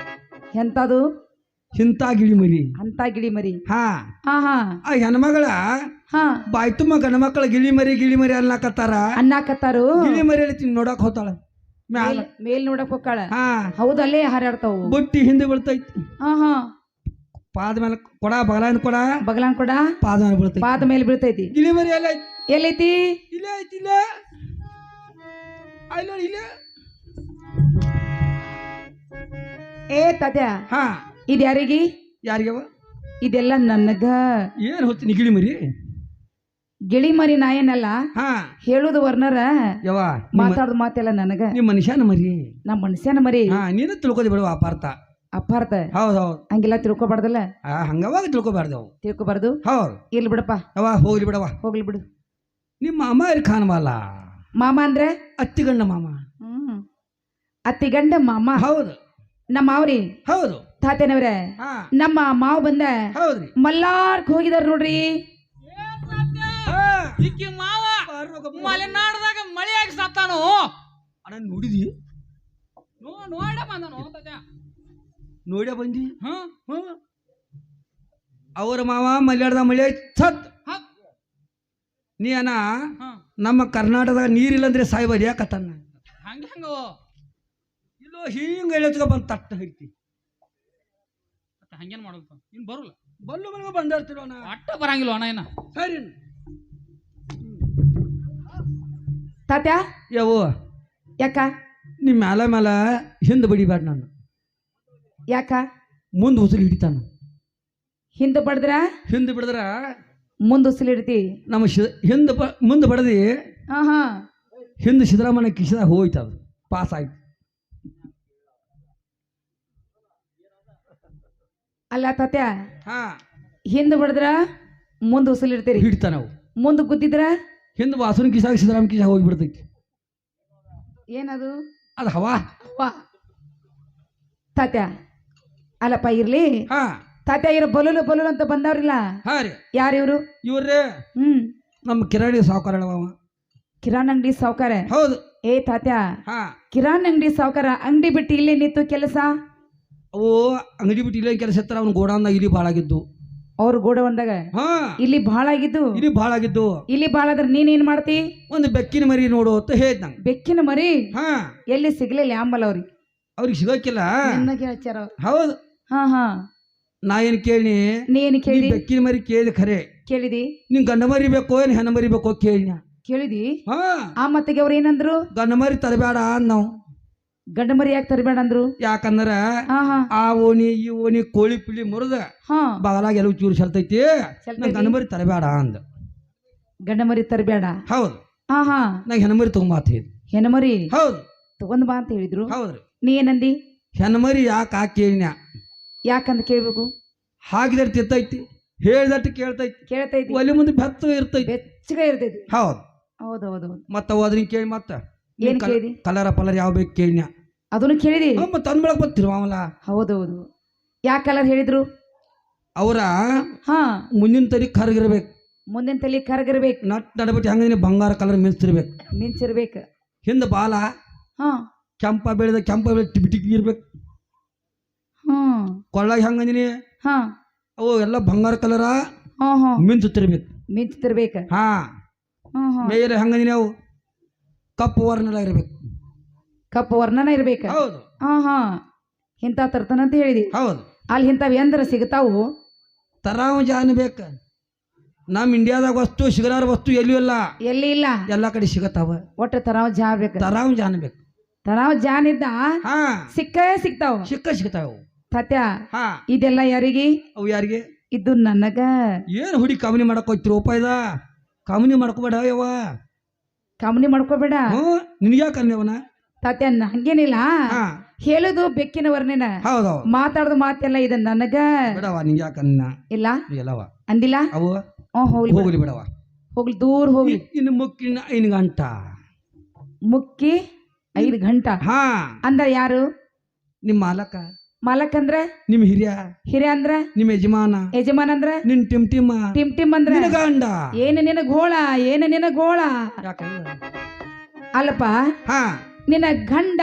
ಎಂತದು ಇಂಥ ಗಿಳಿ ಮರಿ ಅಂತ ಗಿಳಿ ಮರಿ ಹಾ ಆಹಾ ಆ ಹೆಣ್ಮಗಳ ಹಾ ಬಾಯ್ ತುಂಬ ಗಂಡ್ಮಕ್ಳ ಗಿಳಿ ಮರಿ ಅನ್ಲಾಕತ್ತಾರ ಅನ್ನಕತ್ತಾರು ಗಿಳಿ ಮರಿ ನೋಡಕ್ ಹೋತಾಳ ಮ್ಯಾಲ ಮೇಲ್ ನೋಡಕ್ ಹೋಗ್ಕಾಳ ಹಾ ಹೌದು ಅಲ್ಲೇ ಹಾರಾಡ್ತಾವು ಬುಟ್ಟಿ ಹಿಂದೆ ಬೀಳ್ತೈತಿ ಆಹಾ ಪಾದ ಮೇಲೆ ಕೊಡ ಬಗಲಾನ್ ಕೊಡ ಬಗಲಾನ್ ಕೊಡ ಪಾದ ಮೇಲೆ ಬೀಳ್ತೈತಿ ಪಾದ ಮೇಲೆ ಬೀಳ್ತೈತಿ ಗಿಳಿ ಮರಿ ಎಲ್ಲ ಐತಿ ಎಲ್ಲೈತಿ ಇಲ್ಲೇ ಐತಿ ಇಲ್ಲ ಅಲ್ಲ ಇಲ್ಲ ಏ ತಾತ್ಯ ಹಾ ಇದ್ ಯಾರಿಗಿ ಯಾರಿಗವ ಇದೆಲ್ಲ ನನಗ ಏನ್ ಹೊತ್ತೀನಿ ಗಿಳಿ ಮರಿ ಗಿಳಿ ಮರಿ ನಾಯನಲ್ಲ ಹಾ ಹೇಳುದು ವರ್ಣರ ಯವ ಮಾತಾಡುದು ಮಾತೆಲ್ಲ ನನಗ ನಿಮ್ಮ ಮನುಷ್ಯನ ಮರಿ ನಮ್ಮ ಮನುಷ್ಯನ ಮರಿ ಹಾ ನೀನು ತಿಳ್ಕೊದಿ ಬಿಡುವ ಅಪಾರ್ಥ ಅಪಾರ್ಥ ಹೌದ್ ಹೌದ್ ಹಂಗೆಲ್ಲ ತಿಳ್ಕೊಬಾರ್ದಲ್ಲ ಹಂಗವಾಗ ತಿಳ್ಕೊಬಾರ್ದವು ತಿಳ್ಕೊಬಾರ್ದು ಹೌದ್ ಇರ್ಲಿ ಬಿಡಪ್ಪ ಯವ ಹೋಗ್ಲಿ ಬಿಡವ ಹೋಗ್ಲಿ ಬಿಡು ನಿಮ್ಮ ಅಮಾರಿ ಖಾನ್ ಮಾಲ ಮಾಮ ಅಂದ್ರೆ ಅತ್ತಿಗಣ್ಣ ಮಾಮ ಅತ್ತಿಗಂಡ ಮಾಮ ಹೌದು ನಮ್ಮ ಮಾವ್ರಿ ಹೌದು ತಾತೇನವ್ರೆ ಹಾ ನಮ್ಮ ಮಾವ್ ಬಂದ ಹೌದ್ರಿ ಮಲ್ಲಾರ್ಕ್ ಹೋಗಿದಾರ ನೋಡ್ರಿ ಇಕ್ಕಿ ಮಾವ ಮಲೆನಾಡದಾಗ ಮಳೆಯಾಗಿ ಸತ್ತಾನು ಅಣ್ಣ ನೋಡಿದಿ ನೋಡ ಬಂದನು ನೋಡ್ಯ ಬಂದಿ ಹ್ಮ್ ಅವ್ರ ಮಾವ ಮಲ್ಯಾಡ್ದ ಮಳೆ ಸತ್ ನೀ ಅಣ್ಣ ನಮ್ಮ ಕರ್ನಾಟಕದಾಗ ನೀರಿಲ್ಲ ಅಂದ್ರೆ ಸಾಯ್ಬಾರಿ ಯಾಕತ್ತನ್ನ ಹಂಗೋ ಇಲ್ಲೋ ಹಿಂಗ ಎಳೆತ್ಕೊ ಬಂದು ತಟ್ಟ ಹಿಡ್ತಿ ಹಂಗೇನ್ ಮಾಡೋದು ಇನ್ ಬರಲ್ಲ ಬಲ್ಲು ಮನೆಗೆ ಬಂದಿರ್ತಿರೋ ಅಣ್ಣ ಒಟ್ಟ ಬರಂಗಿಲ್ಲ ಅಣ್ಣ ಏನ ಸರಿ ತಾತ್ಯ ಯವ್ವ ಯಾಕ ನಿಮ್ಮ ಮ್ಯಾಲ ಹಿಂದೆ ಬಡಿಬೇಡ ನಾನು ಯಾಕ ಮುಂದೆ ಉಸಿರು ಹಿಡಿತಾನ ಹಿಂದ ಬಡದ್ರ ಹಿಂದೆ ಬಿಡಿದ್ರ ಮುಂದ್ ಉಸಿಲ್ ಹಿಡ್ತಿ ನಮ್ಮ ಹಿಂದೆ ಮುಂದೆ ಬಡದಿ ಆಹಾ ಹಿಂದೆ ಸಿದ್ದರಾಮಯ್ಯ ಕಿಶದಾಗ ಹೋಯ್ತು ಅದು ಪಾಸ್ ಆಯ್ತು ಅಲ್ಲ ತಾತ್ಯ ಹಾ ಹಿಂದ್ ಬಡದ್ರ ಮುಂದ್ ಉಸಿಲ್ ಇಡ್ತೀರಿ ಹಿಡಿತಾನ ಅವು ಮುಂದ್ ಗುದ್ದಿದ್ರ ಹಿಂದೆ ವಾಸನ ಕಿಶಾಗ ಸಿದ್ದರಾಮಯ್ಯ ಕಿಶಾಗ ಹೋಗಿಬಿಡ್ತೈತಿ ಏನದು ಅದು ಹವಾ ವಾ ತಾತ್ಯ ಅಲ್ಲಪ್ಪ ಇರ್ಲಿ ಹಾ ತಾತ್ಯ ಇರೋ ಬಲೂಲು ಬಲೂಲು ಅಂತ ಬಂದವ್ರಿಲ್ಲ ಹಾ ರೀ ಯಾರಿವ್ರು ಇವ್ರೇ ನಮ್ಮ ಕಿರಾಣಿ ಸಾವುಕಾರ ಕಿರಾಣ್ ಅಂಗಡಿ ಸಾವ್ಕಾರ ಹೌದು ಏ ತಾತ್ಯ ಹಾ ಕಿರಾಣ್ ಅಂಗಡಿ ಸಾವ್ಕಾರ ಅಂಗಡಿ ಬಿಟ್ಟು ಇಲ್ಲೇ ನಿಂತು ಕೆಲಸ ಅವು ಅಂಗಡಿ ಬಿಟ್ಟು ಇಲ್ಲೇ ಕೆಲಸ ಇರ್ತಾರ ಅವ್ನ ಗೋಡಾನ್ದಾಗ ಇಲ್ಲಿ ಭಾಳ ಆಗಿದ್ದು ಅವ್ರ ಗೋಡವಂದಾಗ ಹಾ ಇಲ್ಲಿ ಭಾಳ ಆಗಿದ್ದು ಇಲ್ಲಿ ಭಾಳ ಆಗಿದ್ದು ಇಲ್ಲಿ ಭಾಳ ಆದ್ರೆ ನೀನೇನ್ ಮಾಡ್ತಿ ಒಂದು ಬೆಕ್ಕಿನ ಮರಿ ನೋಡು ಅಂತ ಹೇಳ್ದ ನಂಗೆ ಬೆಕ್ಕಿನ ಮರಿ ಹಾ ಎಲ್ಲಿ ಸಿಗ್ಲಿಲ್ಲ ಆಂಬಲ್ ಅವ್ರಿಗೆ ಅವ್ರಿಗೆ ಸಿಗೋಕಿಲ್ಲ ನನಗೆ ಹಚ್ಚಾರ ಅವ್ರು. ಹೌದು ಹಾ ಹಾ ನಾ ಏನ್ ಕೇಳಿ ನೀ ಏನ್ ಕೇಳಿದಿ ಬೆಕ್ಕಿನ ಮರಿ ಕೇಳಿದ ಖರೆ ಕೇಳಿದಿ ನಿಂಗೆ ಗಂಡ ಮರಿ ಬೇಕೋ ಏನು ಹೆಣ್ಣು ಮರಿ ಬೇಕೋ ಕೇಳಿನ ಕೇಳಿದಿ ಹಾ ಆ ಮತ್ತಿಗೆ ಅವ್ರು ಏನಂದ್ರು ಗಂಡ ಮರಿ ತರಬೇಡ ಅಂದ್ ನಾವು ಗಂಡ ಮರಿ ಯಾಕೆ ತರಬೇಡ ಅಂದ್ರು ಯಾಕಂದ್ರ ಹಾ ಹಾ ಆ ಓಣಿ ಈ ಓಣಿ ಕೋಳಿ ಪಿಳಿ ಮುರಿದ ಹಾ ಬಗಲಾಗ ಎಲ್ಲೂ ಚೂರು ಸಲ್ತೈತಿ ನಂಗೆ ಗಂಡ ಮರಿ ತರಬೇಡ ಅಂದ ಗಂಡ ಮರಿ ತರಬೇಡ ಹೌದು ಹಾ ಹಾ ನಂಗೆ ಹೆಣ್ಣು ಮರಿ ತಗೊಂಬಾತ ಹೆಣ್ಣು ಮರಿ ಹೌದು ತಗೊಂಡ್ ಬಾ ಅಂತ ಹೇಳಿದ್ರು ಹೌದ್ರಿ ನೀ ಏನಂದಿ ಹೆಣ್ಣು ಮರಿ ಯಾಕೆ ಆ ಕೇಳಿನ ಯಾಕಂತ ಕೇಳ್ಬೇಕು ಹಾಕಿದ್ರೆ ತಿರ್ತೈತಿ ಹೇಳ್ದಟ್ಟು ಕೇಳ್ತೈತಿ ಕೇಳ್ತೈತಿ ಒಲಿ ಮುಂದೆ ಬೆತ್ತ ಇರ್ತೈತಿ ಬೆಚ್ಚಗ ಇರ್ತೈತಿ ಹೌದು ಹೌದೌದು ಮತ್ತ ಹೋದ್ರಿ ಕೇಳಿ ಮತ್ತ ಏನ್ ಕೇಳಿದಿ ಕಲರ ಪಲರ್ ಯಾವ ಬೇಕು ಕೇಳಿನ ಅದನ್ನು ಕೇಳಿದಿ ಮತ್ತೆ ತಂದ್ಬಿಡಕ್ ಬರ್ತಿರು ಅವಲ್ಲ ಹೌದೌದು ಯಾವ ಕಲರ್ ಹೇಳಿದ್ರು ಅವರ ಹಾ ಮುಂದಿನ ತರಿ ಕರಗಿರ್ಬೇಕು ಮುಂದಿನ ತಲೆ ಕರಗಿರ್ಬೇಕು ನಟ್ ನಡಬಿಟ್ಟು ಹಂಗ ಬಂಗಾರ ಕಲರ್ ಮಿಂಚಿರ್ಬೇಕು ಮಿಂಚಿರ್ಬೇಕು ಹಿಂದ ಬಾಲ ಹಾ ಕೆಂಪ ಬೆಳೆದ ಟಿಕ್ ಇರ್ಬೇಕು ಹ್ಮ್ ಕೊಳ್ಳಾಗ ಹೆಂಗಂದಿನಿ ಹಾ ಅವು ಎಲ್ಲ ಬಂಗಾರ ಕಲರ ಹಾ ಹಾ ಮಿಂಚುತ್ತಿರ್ಬೇಕು ಮಿಂಚ್ತಿರ್ಬೇಕ ಹಾ ಹಾ ಹಾ ಮೇಲೆ ಹೆಂಗಂದಿನಿ ಅವು ಕಪ್ಪು ವರ್ಣಲ ಇರ್ಬೇಕು ಕಪ್ಪು ವರ್ಣನ ಇರ್ಬೇಕ ಹೌದು ಹಾ ಹಾ ಇಂಥ ತರ್ತಾನಂತ ಹೇಳಿದಿ ಹೌದು ಅಲ್ಲಿ ಇಂಥವು ಎಂದ್ರ ಸಿಗ್ತಾವು ತರಾವ ಜಾನ್ ಬೇಕ ನಮ್ಮ ಇಂಡಿಯಾದಾಗ ವಸ್ತು ಸಿಗಲಾರ ವಸ್ತು ಎಲ್ಲಿಯೂ ಇಲ್ಲ ಎಲ್ಲಿ ಇಲ್ಲ ಎಲ್ಲ ಕಡೆ ಸಿಗತ್ತಾವ ಒಟ್ಟು ತರಾವ್ ಜಾ ಬೇಕು ತರಾವ ಜಾನ್ ಬೇಕು ತರಾವ್ ಜಾನ್ ಇದ್ದ ಹಾ ಸಿಕ್ಕೇ ಸಿಗ್ತಾವ ಸಿಗ್ತಾವ ಸತ್ಯ ಹಾ ಇದೆಲ್ಲ ಯಾರಿಗೆ ಅವು ಯಾರಿಗೆ ಇದು ನನಗ ಏನು ಹುಡಿ ಕಮ್ಮನಿ ಮಾಡಕ್ ಹೋಯ್ತಿರು ಉಪಾಯದ ಕಾಮನಿ ಮಾಡ್ಕೋಬೇಡ ಯವ್ವ. ಕಾಮನಿ ಮಾಡ್ಕೋಬೇಡ. ಹ್ಞೂ ನಿನ್ಗ್ಯಾಕ ಅನ್ನವನ ತಾತ್ಯನ್ನ ಹಂಗೇನಿಲ್ಲ, ಹಾ ಹೇಳುದು ಬೆಕ್ಕಿನ ವರ್ಣನ, ಹೌದವ ಮಾತಾಡೋದು ಮಾತೆಲ್ಲ ಇದೆ ನನಗ ಬಿಡವ. ನಿನ್ಗ್ಯಾಕ ಅನ್ನ ಇಲ್ಲ ಎಲ್ಲವ ಅಂದಿಲ್ಲ. ಅವು ಹೋಗ್ಲಿ ಹೋಗ್ಲಿ ಬಿಡವ. ಹೋಗ್ಲಿ ದೂರ ಹೋಗ್ಲಿ. ಇನ್ನು ಮುಕ್ಕಿನ 5 ಗಂಟ ಮುಕ್ಕಿ 5 ಗಂಟಾ ಹಾ ಅಂದ್ರ ಯಾರು? ನಿಮ್ ಮಾಲಕ, ಮಾಲಕ್ ಅಂದ್ರ ನಿಮ್ ಹಿರಿಯ, ಹಿರಿಯ ಅಂದ್ರ ನಿಮ್ ಯಜಮಾನ, ಯಜಮಾನ್ ಅಂದ್ರ ನಿನ್ ಟಿಮ್ ಟಿಮ್ಮ, ಟಿಮ್ ಟಿಮ್ ಅಂದ್ರ ನಿನ್ ಗಂಡ. ಏನ ನಿನ ಗೋಳ, ಏನ ನಿನ ಗೋಳ ಯಾಕ ಅಲ್ಲಪ್ಪ. ಹಾ ನಿನ್ನ ಗಂಡ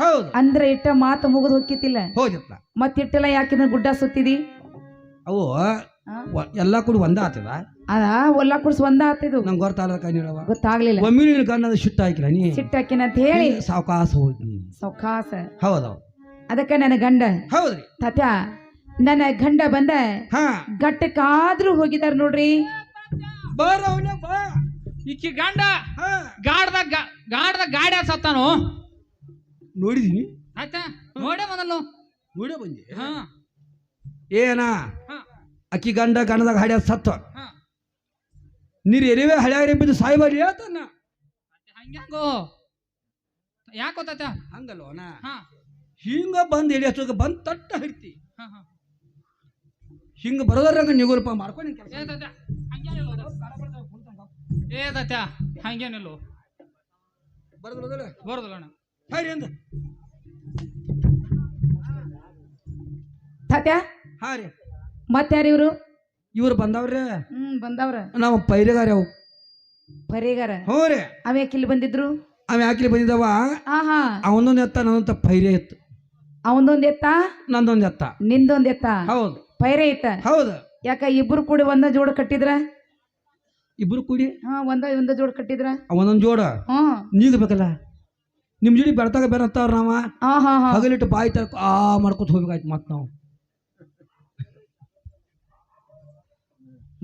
ಹೌದು ಅಂದ್ರೆ ಇಟ್ಟ ಮಾತು ಮುಗಿದು ಹೋಗಿತ್ತಿಲ್ಲ, ಹೋಗಿತ್ತ. ಮತ್ತಿಟ್ಟೆಲ್ಲ ಯಾಕಿನ ಗುಡ್ಡ ಸುತ್ತಿದಿ? ಅವು ಎಲ್ಲಾ ಕೂಡ ಒಂದ ಆತದ. ಅದ ಒಲ್ಲ ಕುಡ್ಸ್ ಒಂದ ಆತಿದು. ನಂಗೆ ಗೊತ್ತಾಗಲ್ಲ ಕೈ ನೀಡವ. ಗೊತ್ತಾಗ್ಲಿಲ್ಲ. ಒಮ್ಮೆ ನಿನ್ ಗಂಡ ಶಿಟ್ಟ ಹಾಕಿಲ್ಲ ನೀ ಸಿಟ್ಟಾಕಿನ ಅಂತ ಹೇಳಿ ಸಾವಕಾಶ ಹೋಗಿ. ಸೌಕಾಸ ಹೌದವ್ ಅದಕ್ಕ ನನ್ನ ಗಂಡ ಹೌದ್ರಿ ತಾತ್ಯ, ನನ್ನ ಗಂಡ ಬಂದ ಹಾ ಗಟ್ಟಕ್ಕಾದ್ರೂ ಹೋಗಿದಾರ ನೋಡ್ರಿ. ಬರವನ ಬಾ. ಈಕಿ ಗಂಡ ಹಾ ಗಾಡ್ದಾಗ ಗಾಡಿ ಸತ್ತಾನು ನೋಡಿದೀನಿ. ಆಯ್ತಾ ನೋಡೇ ಬಂದಲ್ಲ. ನೋಡೇ ಬಂದಿ. ಹಾ ಏನ ಹಾ ಅಕ್ಕಿ ಗಂಡ ಗಂಡದಾಗ ಹಾಡ್ಯ ಸತ್ತ ಹಾ ನೀರು ಎರಿವೆ ಹಳ್ಯಾಗ ಬಿದ್ದು ಸಾಯ್ಬಾರಿ ಹೇಳ್ತಾನ. ಹಂಗ್ಯಾಂಗೋ ಯಾಕೋ ತಾತ? ಹಂಗಲ್ವನ ಹಾ ಹಿಂಗ ಬಂದ್ ಎಡಿ ಹಚ್ಚೋಕೆ ಬಂದ್ ತಟ್ಟ ಹಿಡ್ತಿ. ಹಾ ಹಾ ಹಿಂಗ ಬರೋದ್ರಂಗ ನಿಗೋಲ್ಪ ಮಾಡ್ಕೊಂಡು ಏ ತಾತ ಹಂಗೇನಿಲ್ಲ ಏ ತಾತ ಹಂಗೇನಿಲ್ಲ ಬರೋದಿಲ್ಲ ಬರೋದಿಲ್ಲ ಸರಿ ಅಂದ. ತಾತ್ಯ ಹಾ ರೀ ಮತ್ತಾರ ಇವ್ರು? ಇವ್ರು ಬಂದವ್ರೆ. ಬಂದವ್ರ ನಾವು ಪೈರೆಗಾರ ಅವು. ಪರಿಗಾರ. ಹ್ಞೂ ರೀ. ಅವ್ಯಾಕೆ ಇಲ್ಲಿ ಬಂದಿದ್ರು? ಅವ ಯಾಕೆ ಬಂದಿದ್ದವ? ಆಹಾ ಅವನೊಂದು ಎತ್ತ ನನ್ನಂತ ಪೈರೆ ಎತ್ತು. ಅವನದೊಂದ್ ಎತ್ತ ನಂದೊಂದು ಎತ್ತ. ನಿಂದೊಂದ್ ಎತ್ತ. ಹೌದು ಪೈರೆ ಎತ್ತ. ಹೌದು. ಯಾಕ ಇಬ್ರು ಕೂಡಿ ಒಂದ ಜೋಡ ಕಟ್ಟಿದ್ರ? ಇಬ್ರು ಕೂಡಿ ಒಂದ ಜೋಡ ಕಟ್ಟಿದ್ರ? ಅವನೊಂದ್ ಜೋಡ ನೀಗಬೇಕಲ್ಲ. ನಿಮ್ ಜೋಡಿ ಬೆಳ್ತಾಗ ಬೇರೆ ಅಂತವ್ರ ನಾವ ಹಗಲಿಟ್ಟು ಬಾಯಿ ತರ ಮಾಡ್ಕೊತ ಹೋಗ್ಬೇಕಾಯ್ತು. ಮತ್ ನಾವು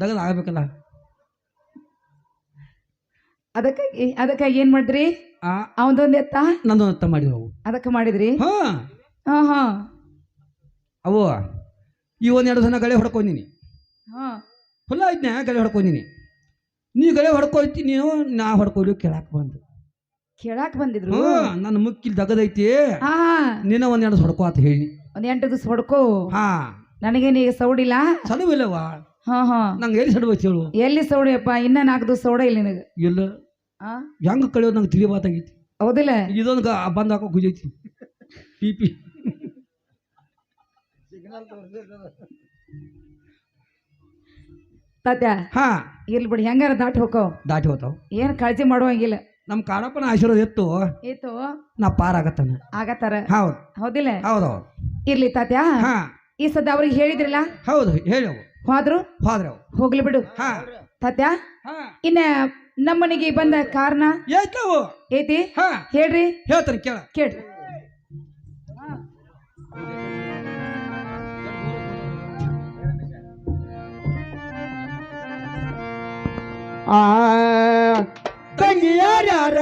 ದಗದ ಆಗಬೇಕಲ್ಲ. ಅದಕ್ಕ ಏನ್ ಮಾಡಿದ್ರಿ? ಅವನದೊಂದ್ ಎತ್ತ ನಂದೊಂದು ಎತ್ತ ಮಾಡಿದ್ವಿ ಅವು. ಅದಕ್ಕ ಮಾಡಿದ್ರಿ? ಹಾ ಅವು ಈ 1-2 ದಿನ ಗಳೆ ಹೊಡ್ಕೊಂಡಿನಿ. ಹೊಲ ಐದ್ನ ಗಳೆ ಹೊಡ್ಕೊಂಡಿನಿ. ನೀ ಗಳೆ ಹೊಡ್ಕೊಯ್ತಿ, ನೀನು ನಾ ಹೊಡ್ಕೊಯ್ಲಿ ಕೇಳಾಕ್ ಬಂದಿದ್ರು. ನನ್ನ ಮುಕ್ಕಿಲ್ ದಗದೈತಿ, ನಿನ್ನ 1-2 ಹೊಡ್ಕೋ ಅಂತ ಹೇಳಿ. 8 ದಿವಸ ಹೊಡ್ಕೋ. ಹಾ ನನಗೇನು ಈಗ ಸೌಡಿಲ್ಲ? ಸಲವಿಲ್ಲವಾ? ನಂಗೆ ಎಲ್ಲಿ ಸಡಬೇಕು ಹೇಳು? ಎಲ್ಲಿ ಸೌಡಿಯಪ್ಪ? ಇನ್ನ 4 ದಿವಸ ಸೌಡ ಇಲ್ಲ ನಿನಗೆ? ಇಲ್ಲ. ಹೆಂಗ ಕಳಿಯೋದು ನಂಗೆ ತಿಳಿಯಬಾತಾಗೈತಿ. ಹೌದಿಲ್ಲ? ಇದೊಂದು ಬಂದ್ ಹಾಕೋ ಗುಜೈತಿ ಪಿಪಿ. ತಾತ್ಯ ಹಾ ಇರ್ಲಿ ಬಿಡಿ, ಹೆಂಗಾರ ದಾಟಿ ಹೋಗ್ತಾವ. ಏನ್ ಕಾಳಜಿ ಮಾಡುವಂಗಿಲ್ಲ. ನಮ್ ಕಾಡಪ್ಪನ ಆಶೀರ್ವಾದ ಎತ್ತು ನಾ ಪಾರ ಆಗತ್ತಾರ. ಹೌದು ಹೌದಿಲ್ಲ? ಹೌದೌದು. ಇರ್ಲಿ ತಾತ್ಯ, ಈ ಸದ ಅವ್ರಿಗೆ ಹೇಳಿದ್ರಲ್ಲ? ಹೌದು ಹೇಳಿ. ಹೋದ್ರು ಹೋಗ್ಲಿ ಬಿಡು. ತಾತ್ಯ ಇನ್ನ ನಮ್ಮನಿಗೆ ಬಂದ ಕಾರಣ ಐತಿ ಹೇಳ್ರಿ. ಹೇಳ್ತಾನೆ ಕೇಳ್ರಿ. ತಂಗಿ ಯಾರ್ಯಾರ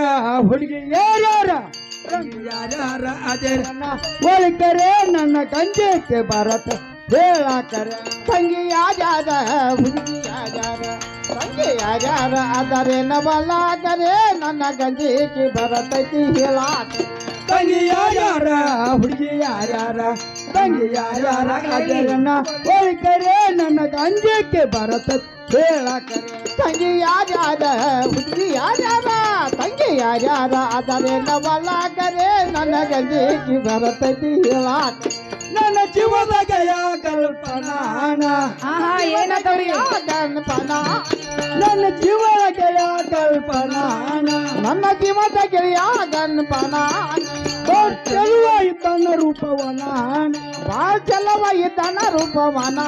ಹುಡುಗಿ ಯಾರ್ಯಾರ ಒಳಕರೆ ನನ್ನ ಗಂಜಕ್ಕೆ ಬರತ್ತ ಹೇಳಾಕರೆ. ತಂಗಿ ಯಾರ್ಯಾರ ಹುಡುಗಿ ಯಾರ್ಯಾರ ತಂಗಿ ಯಾರ್ಯಾರ ಆದರೆ ನವಲಾಗರೆ ನನ್ನ ಗಂಜಿಗೆ ಬರತೈತಿ ಹೇಳಾಕ. ತಂಗಿ ಯಾರ್ಯಾರ ಹುಡುಗಿ ಯಾರ್ಯಾರ ತಂಗಿ ಯಾರ್ಯಾರ ಅದರನ್ನ ಒಳಕರೆ ನನ್ನ ಗಂಜಕ್ಕೆ ಬರತೈತಿ ಹೇಳಾಕರೆ. ತಂಗಿ ಯಾರ್ಯಾರ ಹುಡುಗಿ ಯಾರ್ಯಾರ ತಂಗಿ ಯಾರ್ಯಾರ ಆದರೆ ನವಲಾಗರೆ ನನ್ನ ಗಂಜಿಗೆ ಬರತೈತಿ ಹೇಳಾಕ. ನನ್ನ ಜೀವದ ಗೆಳೆಯ ಕಲ್ಪನಾನ ಏನತ್ತವ್ರಿ? ಕಲ್ಪನ ನನ್ನ ಜೀವದ ಗೆಳೆಯ ಕಲ್ಪನಾನ ನನ್ನ ಜೀವದ ಗೆಳೆಯ ಕಲ್ಪನ. ಚೆಲುವ ಇದ್ದನ ರೂಪವನ ಭಾಳ ಚೆಲುವ ಇದ್ದನ ರೂಪವನ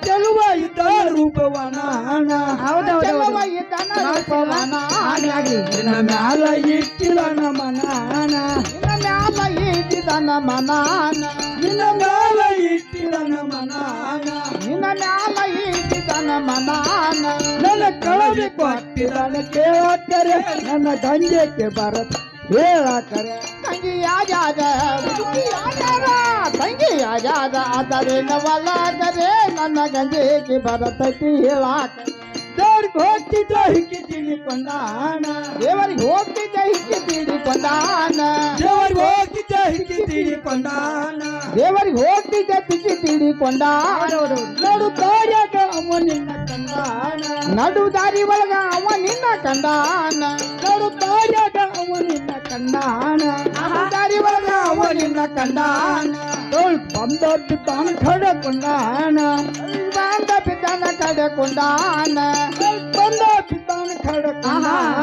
ಚೆಲುವ ಇದ್ದ ರೂಪವನ ಚೆಲುವ ಇದ್ದನ ರೂಪವನ ನಿನ್ನ ಮ್ಯಾಲ ಇಟ್ಟಿದ ಮನಾನ ನಿನ್ನ ಮ್ಯಾಲ ಇಟ್ಟಿದ ಮನಾನ ನಿನ್ನ ಮ್ಯಾಲ ಇಟ್ಟಿದ ಮನಾನ ನಿನ್ನ ಮ್ಯಾಲ ಇಟ್ಟಿದ ಮನಾನ. ನನ್ನ ಕಳವಿ ಕೊಟ್ಟಿದನ ಕೇಳಕ್ಕರೆ ನನ್ನ ಗಂಜಕ್ಕೆ ಬರತ್ತ ಹೇಳಕ್ಕರೆ. ತಂಗಿ ಯಾಜಾದ ಹುಡುಗಿ ಯಾಜಾದ ತಂಗಿ ಯಾಜಾದ ಆದರೆ ನವಲಾಗರೆ ನನ್ನ ಗಂಜೆಗೆ ಬರತೈತಿ ಹೇಳಾಕ. ದೇವರಿಗೆ ಹೋಗ್ತಿದ್ದ ಹಿಕ್ಕಿ ತಿಳಿಕೊಂಡಾನ ದೇವರಿಗೆ ಹೋಗ್ತಿದ್ದ ಹಿಕ್ಕಿ ತಿಳಿಕೊಂಡಾನ ದೇವರಿಗೆ ಹೋಗಿದ್ದ ಹಿಕ್ಕಿ ತೀಡಿಕೊಂಡಾನ ದೇವರಿಗೆ ಹೋಗ್ತಿದ್ದ ಹಿಕ್ಕಿ ತಿಳಿಕೊಂಡಾನ ನಡು ದಾರ್ಯಾಗ ಅವ ನಿನ್ನ ಕಂಡಾನ ನಡು ದಾರಿ ಒಳಗ ಅವ ನಿನ್ನ ಕಂಡಾನ ನಡು ದಾರ್ಯಾಗ ಅವ ನಿನ್ನ ಕಂಡಾನ ನಡು ದಾರಿ ಒಳಗ ಅವ ನಿನ್ನ ಕಂಡಾನ ಬಂದ ಬಿದ್ದಾನ ಕಡೆಕೊಂಡಾನ ಬಂದ ಬಿದ್ದಾನ ಕಡೆಕೊಂಡಾನ ಬಂದ ಬಿದ್ದಾನ ಕಡೆಕೊಂಡಾನ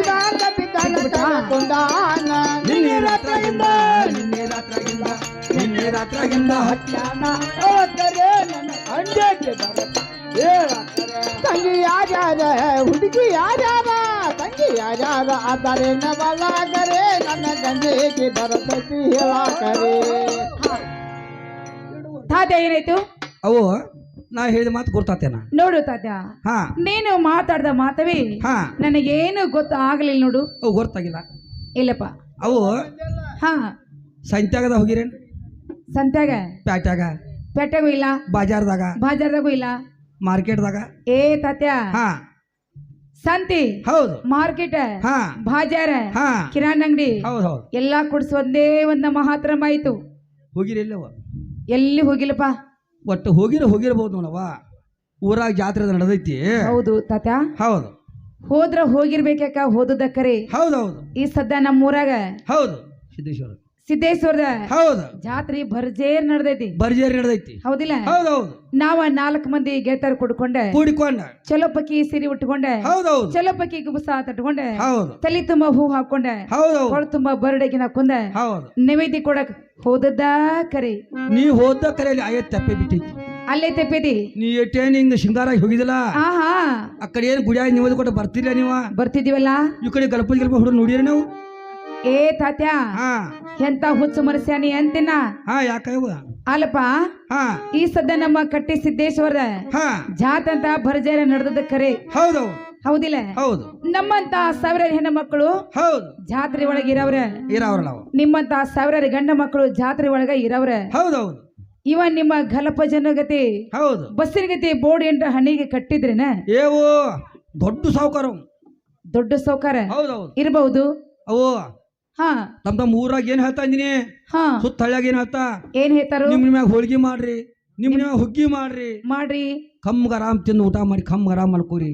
ಬಂದ ಬಿದ್ದಾನ ಕಡೆಕೊಂಡಾನ ನಿನ್ನೆ ರಾತ್ರಿಯಿಂದ ಹತ್ಯಾನ ಅವತ್ತರೆ ನನ್ನ ಅಂಜಕ್ಕೆ ಬರತ್ತ ತಂಗಿ ಯಾರ್ಯಾರ ಹುಡುಗಿ ಯಾರ್ಯಾರ ತಂಗಿ ಯಾರ್ಯಾರ ಆದರೆ ನವಲಾಗರೆ ನನ್ನ ಗಂಗೆಗೆ ಬರತೈತಿ ಹೇಳಾಕರೆ ತಾತ ಏನಾಯ್ತು? ಅವು ನಾ ಹೇಳಿದ ಮಾತು ಗೊತ್ತಾತೇನ ನೋಡು ತಾತ, ಹಾ ನೀನು ಮಾತಾಡ್ದ ಮಾತವೇ ಹಾ ನನಗೇನು ಗೊತ್ತಾಗ್ಲಿಲ್ಲ ನೋಡು. ಅವು ಗೊತ್ತಾಗಿಲ್ಲ. ಇಲ್ಲಪ್ಪ. ಅವು ಹಾ ಸಂತ್ಯಾಗದ ಹೋಗಿರೇನ್? ಸಂತ್ಯಾಗ ಪ್ಯಾಟ್ಯಾಗ ಪೆಟ್ಟಗೂ ಇಲ್ಲ, ಬಾಜಾರ್ದಾಗ ಬಾಜಾರ್ದಾಗೂ ಇಲ್ಲ. ಮಾರ್ಕೆಟ್ದಾಗ ಏ ತಾತ್ಯ, ಹಾ ಸಂತಿ, ಹೌದು ಮಾರ್ಕೆಟ್, ಹಾ ಬಾಜಾರ, ಹಾ ಕಿರಾಣಿ ಅಂಗಡಿ ಹೌದು ಹೌದು ಎಲ್ಲಾ ಕುಡ್ಸಿ ಒಂದೇ ಒಂದ ಮಹಾತ್ರಮ ಆಯ್ತು. ಹೋಗಿರಿಲ್ಲವ? ಎಲ್ಲಿ ಹೋಗಿಲ್ಲಪ್ಪ. ಒಟ್ಟು ಹೋಗಿರಬಹುದು ನೋಡವ್ವ. ಊರಾಗ ಜಾತ್ರೆ ನಡೆದೈತಿ. ಹೌದು ತಾತ್ಯ, ಹೌದು ಹೋದ್ರ ಹೋಗಿರ್ಬೇಕ, ಹೋದಕ್ಕರೆ. ಹೌದೌದು ಈ ಸದ್ದ ನಮ್ಮೂರಾಗ ಹೌದು ಸಿದ್ದೇಶ್ವರ ಸಿದ್ದೇಶ್ವರದ ಹೌದು ಜಾತ್ರೆ ಭರ್ಜೇರ್ ನಡೆದೈತಿ. ಬರ್ಜೇರಿ ನಡೆದೈತಿ. ಹೌದಿಲ್ಲ? ಹೌದೌದು ನಾವ 4 ಮಂದಿ ಗೆಳತರು ಕುಡ್ಕೊಂಡೆ, ಕೂಡಿಕೊಂಡ. ಚಲೋ ಪಕ್ಕಿ ಸೀರೆ ಉಟ್ಕೊಂಡೆ, ಹೌದೌದು ಚಲೋ ಪಕ್ಕಿ ಗುಬಸ ತಟ್ಕೊಂಡೆ, ಹೌದು ತಲೆ ತುಂಬಾ ಹೂ ಹಾಕೊಂಡೆ, ಹೌದೌದು ಕೊಳ ತುಂಬಾ ಬರ್ಡಗಿನ ಕುಂದೆ, ಹೌದು ನೈವೇದ್ಯ ಕೊಡಕ್ ಹೋದದ್ದ ಕರೆ. ನೀ ಹೋದ ಕರೆಯಲ್ಲಿ ಆಯತ್ ತಪ್ಪೆ ಬಿಟ್ಟೈತಿ. ಅಲ್ಲೇ ತೆಪ್ಪಿದಿ. ನೀ ಎಟ್ಟೇನ್ ಹಿಂಗ ಶೃಂಗಾರಾಗಿ ಹೋಗಿದಿಲ್ಲ. ಆಹಾ, ಆ ಕಡೆ ಏನ್ ಗುಡಿಯಾಗಿ ನಿಮ್ಮದು ಕೊಟ್ಟು ಬರ್ತಿಲ್ಲ ನೀವ. ಬರ್ತಿದೀವಲ್ಲ. ಈ ಕಡೆ ಗಲ್ಪದ ಹುಡುಗ ನೋಡಿರಿ ನಾವು. ಏ ತಾತ್ಯ, ಹಾ ಎಂತ ಹುಚ್ಚು ಮನಸ್ಯಾನಿ ಅಂತಿನ. ಹಾ ಯಾಕವ? ಅಲ್ಲಪ್ಪ, ಹಾ ಈ ಸದ್ದ ನಮ್ಮ ಕಟ್ಟಿ ಸಿದ್ದೇಶ್ವರದ ಹಾ ಜಾತ್ ಅಂತ ಭರ್ಜೇರ ನಡೆದದ ಕರೆ. ಹೌದೌದು ಹೌದಿಲ್ಲ? ಹೌದು ನಮ್ಮಂತ ಸಾವಿರಾರು ಹೆಣ್ಣು ಮಕ್ಕಳು ಹೌದು ಜಾತ್ರೆ ಒಳಗ ಇರವ್ರ, ಇರವ್ರ ನಾವು. ನಿಮ್ಮಂತ ಸಾವಿರಾರು ಗಂಡ ಮಕ್ಕಳು ಜಾತ್ರೆ ಒಳಗ ಇರವ್ರ. ಹೌದೌದು ಇವ ನಿಮ್ಮ ಗಲಪ ಜನಗತಿ ಹೌದು ಬಸ್ಸಿನ ಗತಿ ಬೋರ್ಡ್ ಎಂಟ ಹಣ್ಣಿಗೆ ಕಟ್ಟಿದ್ರೇನ? ಏವೋ ದೊಡ್ಡ ಸಾವುಕಾರ. ದೊಡ್ಡ ಸೌಕಾರ ಹೌದೌದು ಇರಬಹುದು. ಅವು ಹಾ ತಮ್ಮ ಊರಾಗ ಏನ್ ಹೇಳ್ತಾ ಇದೀನಿ, ಹಾ ಸುತ್ತ ಹಳ್ಳಿಯಾಗ ಏನ್ ಹೇಳ್ತಾ, ಏನ್ ಹೇಳ್ತಾರು? ನಿಮ್ ಮ್ಯಾಗ ಹೋಳ್ಗಿ ಮಾಡ್ರಿ, ನಿಮ್ ಮ್ಯಾಗ ಹುಗ್ಗಿ ಮಾಡ್ರಿ, ಮಾಡ್ರಿ, ಕಮ್ಗ ಆರಾಮ್ ತಿಂದು ಊಟ ಮಾಡಿ ಕಮ್ಗ ಆರಾಮ್ ಮಾಡ್ಕೋರಿ.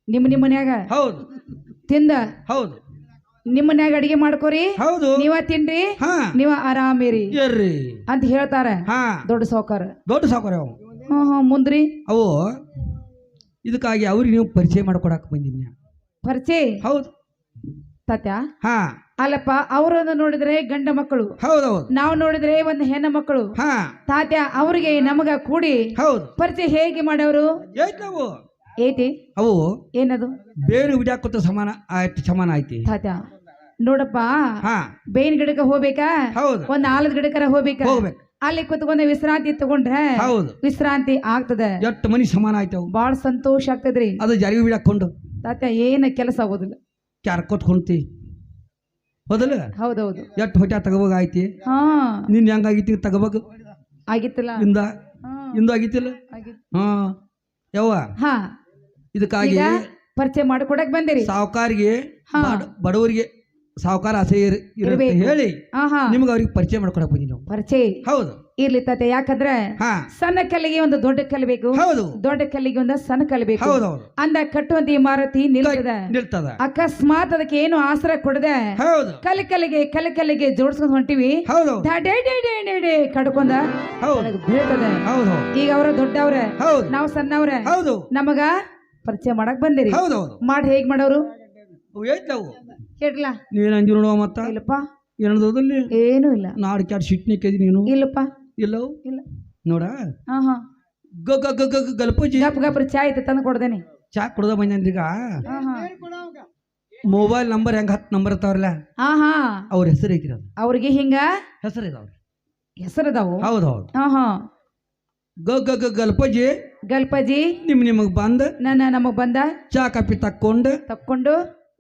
ನಿಮ್ಮ ಮನ್ಯಾಗ ಹೌದು ತಿಂದ ಹೌದು ನಿಮ್ಮ ಮನ್ಯಾಗ ಅಡಿಗೆ ಮಾಡ್ಕೋರಿ, ಹೌದು ನೀವ ತಿನ್ರಿ, ಹಾ ನೀವ ಆರಾಮಿರಿ ಏರ್ರಿ ಅಂತ ಹೇಳ್ತಾರ ಹಾ ದೊಡ್ಡ ಸೌಕಾರ. ದೊಡ್ಡ ಸಾವುಕಾರ ಅವು. ಹಾ ಮುಂದ್ರಿ. ಅವು ಇದಕ್ಕಾಗಿ ಅವ್ರಿಗೆ ನೀವು ಪರಿಚಯ ಮಾಡ್ಕೊಡಕ್ ಬಂದಿನಿ. ಪರಿಚಯ? ಹೌದು ತಾತ್ಯ, ಹಾ ಅಲ್ಲಪ್ಪ, ಅವರನ್ನು ನೋಡಿದ್ರೆ ಗಂಡ ಮಕ್ಕಳು, ಹೌದೌದು ನಾವು ನೋಡಿದ್ರೆ ಒಂದು ಹೆಣ್ಣು ಮಕ್ಕಳು. ಹಾ ತಾತ್ಯ, ಅವ್ರಿಗೆ ನಮಗ ಕೂಡಿ ಹೌದು ಪರಿಚಯ ಹೇಗೆ ಮಾಡವ್ರು? ಏಯ್ತವು ಐತಿ. ಅವು ಏನದು? ಬೇರೆ ವಿಡ್ಯಾಕೊತ್ತ ಸಮಾನ ಆಯ್ತು, ಸಮಾನ ಐತಿ. ತಾತ್ಯ ನೋಡಪ್ಪ, ಹಾ ಬೇವಿನ ಗಿಡಕ್ಕೆ ಹೋಗ್ಬೇಕಾ, ಹೌದು ಒಂದ್ ಆಲದ ಗಿಡಕ್ಕರ ಹೋಗ್ಬೇಕಾ, ಹೋಗ್ಬೇಕು. ಅಲ್ಲಿ ಕುತ್ಕೊಂಡ ವಿಶ್ರಾಂತಿ ತಗೊಂಡ್ರೆ ಹೌದು ವಿಶ್ರಾಂತಿ ಆಗ್ತದ. ಎಷ್ಟು ಮನಿ ಸಮಾನ ಆಯ್ತವು. ಬಾಳ ಸಂತೋಷ ಆಗ್ತದ್ರಿ. ಅದು ಜಾರಿಗೆ ಬಿಡಾಕೊಂಡು ತಾತ್ಯ ಏನ ಕೆಲಸ ಆಗೋದಿಲ್ಲ. ಕ್ಯಾರ್ಕೊತ್ ಹೊಂಟಿ ಹೌದಲ್ಲ? ಹೌದೌದು. ಎಷ್ಟು ಹೊಟ್ಟ ತಗೋವಾಗ ಆಯ್ತಿ. ಹಾ ನಿನ್ ಹೆಂಗಾಗಿತಿ ತಗೋಬೇಕು ಆಗಿತ್ತಲ್ಲ. ಇಂದ ಹಾ, ಇಂದು ಆಗಿತ್ತಿಲ್ಲ. ಆಗಿತ್ತು. ಹಾ ಯವ್ವ ಹಾ, ಇದಕ್ಕಾಗಿ ಈಗ ಪರಿಚಯ ಮಾಡ್ಕೊಡಕ್ ಬಂದಿರಿ. ಸಾವುಕಾರಿಗೆ ಹಾ. ಬಡವರಿಗೆ ಸಾವುಕಾರ ಆಸೆ ಇರುತ್ತೆ ಇರ್ಬೇಕು. ಹೇಳಿ ಆಹಾ, ನಿಮ್ಗೆ ಅವ್ರಿಗೆ ಪರಿಚಯ ಮಾಡ್ಕೊಡಕ್ ಬಂದಿ ನಾವು. ಪರಿಚಯ ಹೌದು ಇರ್ಲಿ ತಾತೆ. ಯಾಕಂದ್ರೆ ಹಾ ಸಣ್ಣ ಕಲ್ಲಿಗೆ ಒಂದು ದೊಡ್ಡ ಕಲ್ಲು ಬೇಕು, ಹೌದು ದೊಡ್ಡ ಕಲ್ಲಿಗೆ ಒಂದು ಸಣ್ಣ ಕಲ್ಲು ಬೇಕು. ಹೌದೌದು ಅಂದ ಕಟ್ಟುವಂತ ಇಮಾರತಿ ನಿಲ್ತದ. ನಿಲ್ತದ. ಅಕಸ್ಮಾತ್ ಅದಕ್ಕೆ ಏನು ಆಸರ ಕೊಡದೆ ಹೌದು ಕಲ್ಲಿಗೆ ಜೋಡಿಸ್ಕೊಂಡ್ ಹೊಂಟಿವಿ, ಹೌದೌದು ಕಡ್ಕೊಂಡ ಹೌದು ಬೀಳ್ತದ. ಹೌದು ಈಗ ಅವ್ರ ದೊಡ್ಡವ್ರ, ಹೌದು ನಾವು ಸಣ್ಣವ್ರ, ಹೌದು ನಮಗ ಪರಿಚಯ ಮಾಡಕ್ ಬಂದಿರಿ. ಹೌದೌದು ಮಾಡಿ ಹೇಗ್ ಮಾಡೋರು ಏಯ್ತವು ಕೇಳ್ಲ? ನೀನ್ ಅಂಜು ನೋಡುವ ಮತ್ತ ಇಲ್ಲಪ್ಪ, ಏನದೋದಲ್ಲಿ ಏನು ಇಲ್ಲ. ನಾಡ್ ಕ್ಯಾಟ್ ಸಿಟ್ನಿಕ್ಕದಿ ನೀನು. ಇಲ್ಲಪ್ಪ, ಇಲ್ಲವು ಇಲ್ಲ. ನೋಡ ಹಾ ಹಾ, ಗಲ್ಪಜಿ ಗಪ್ ಗಪ್ರ ಚಾ ಐತೆ ತಂದು ಕೊಡ್ದೇನಿ. ಚಾ ಕುಡ್ದ ಬಂದ್ರೀಗ. ಹಾ ಹಾ, ಮೊಬೈಲ್ ನಂಬರ್ ಹೆಂಗ 10 ನಂಬರ್ ಇರ್ತಾವ್ರಲ್ಲ, ಹಾ ಹಾ, ಅವ್ರ ಹೆಸರು ಐತಿರೋದು. ಅವ್ರಿಗೆ ಹಿಂಗ ಹೆಸರು ಇದಾವ್ರಿ. ಹೆಸರದಾವು. ಹೌದು ಹೌದು. ಹಾ ಹಾ, ಗಲ್ಪಜಿ ಗಲ್ಪಜಿ ನಿಮಗ್ ಬಂದ್ ನಮಗ್ ಬಂದ ಚಾ ಕಾಪಿ ತಕ್ಕೊಂಡು ತಕ್ಕೊಂಡು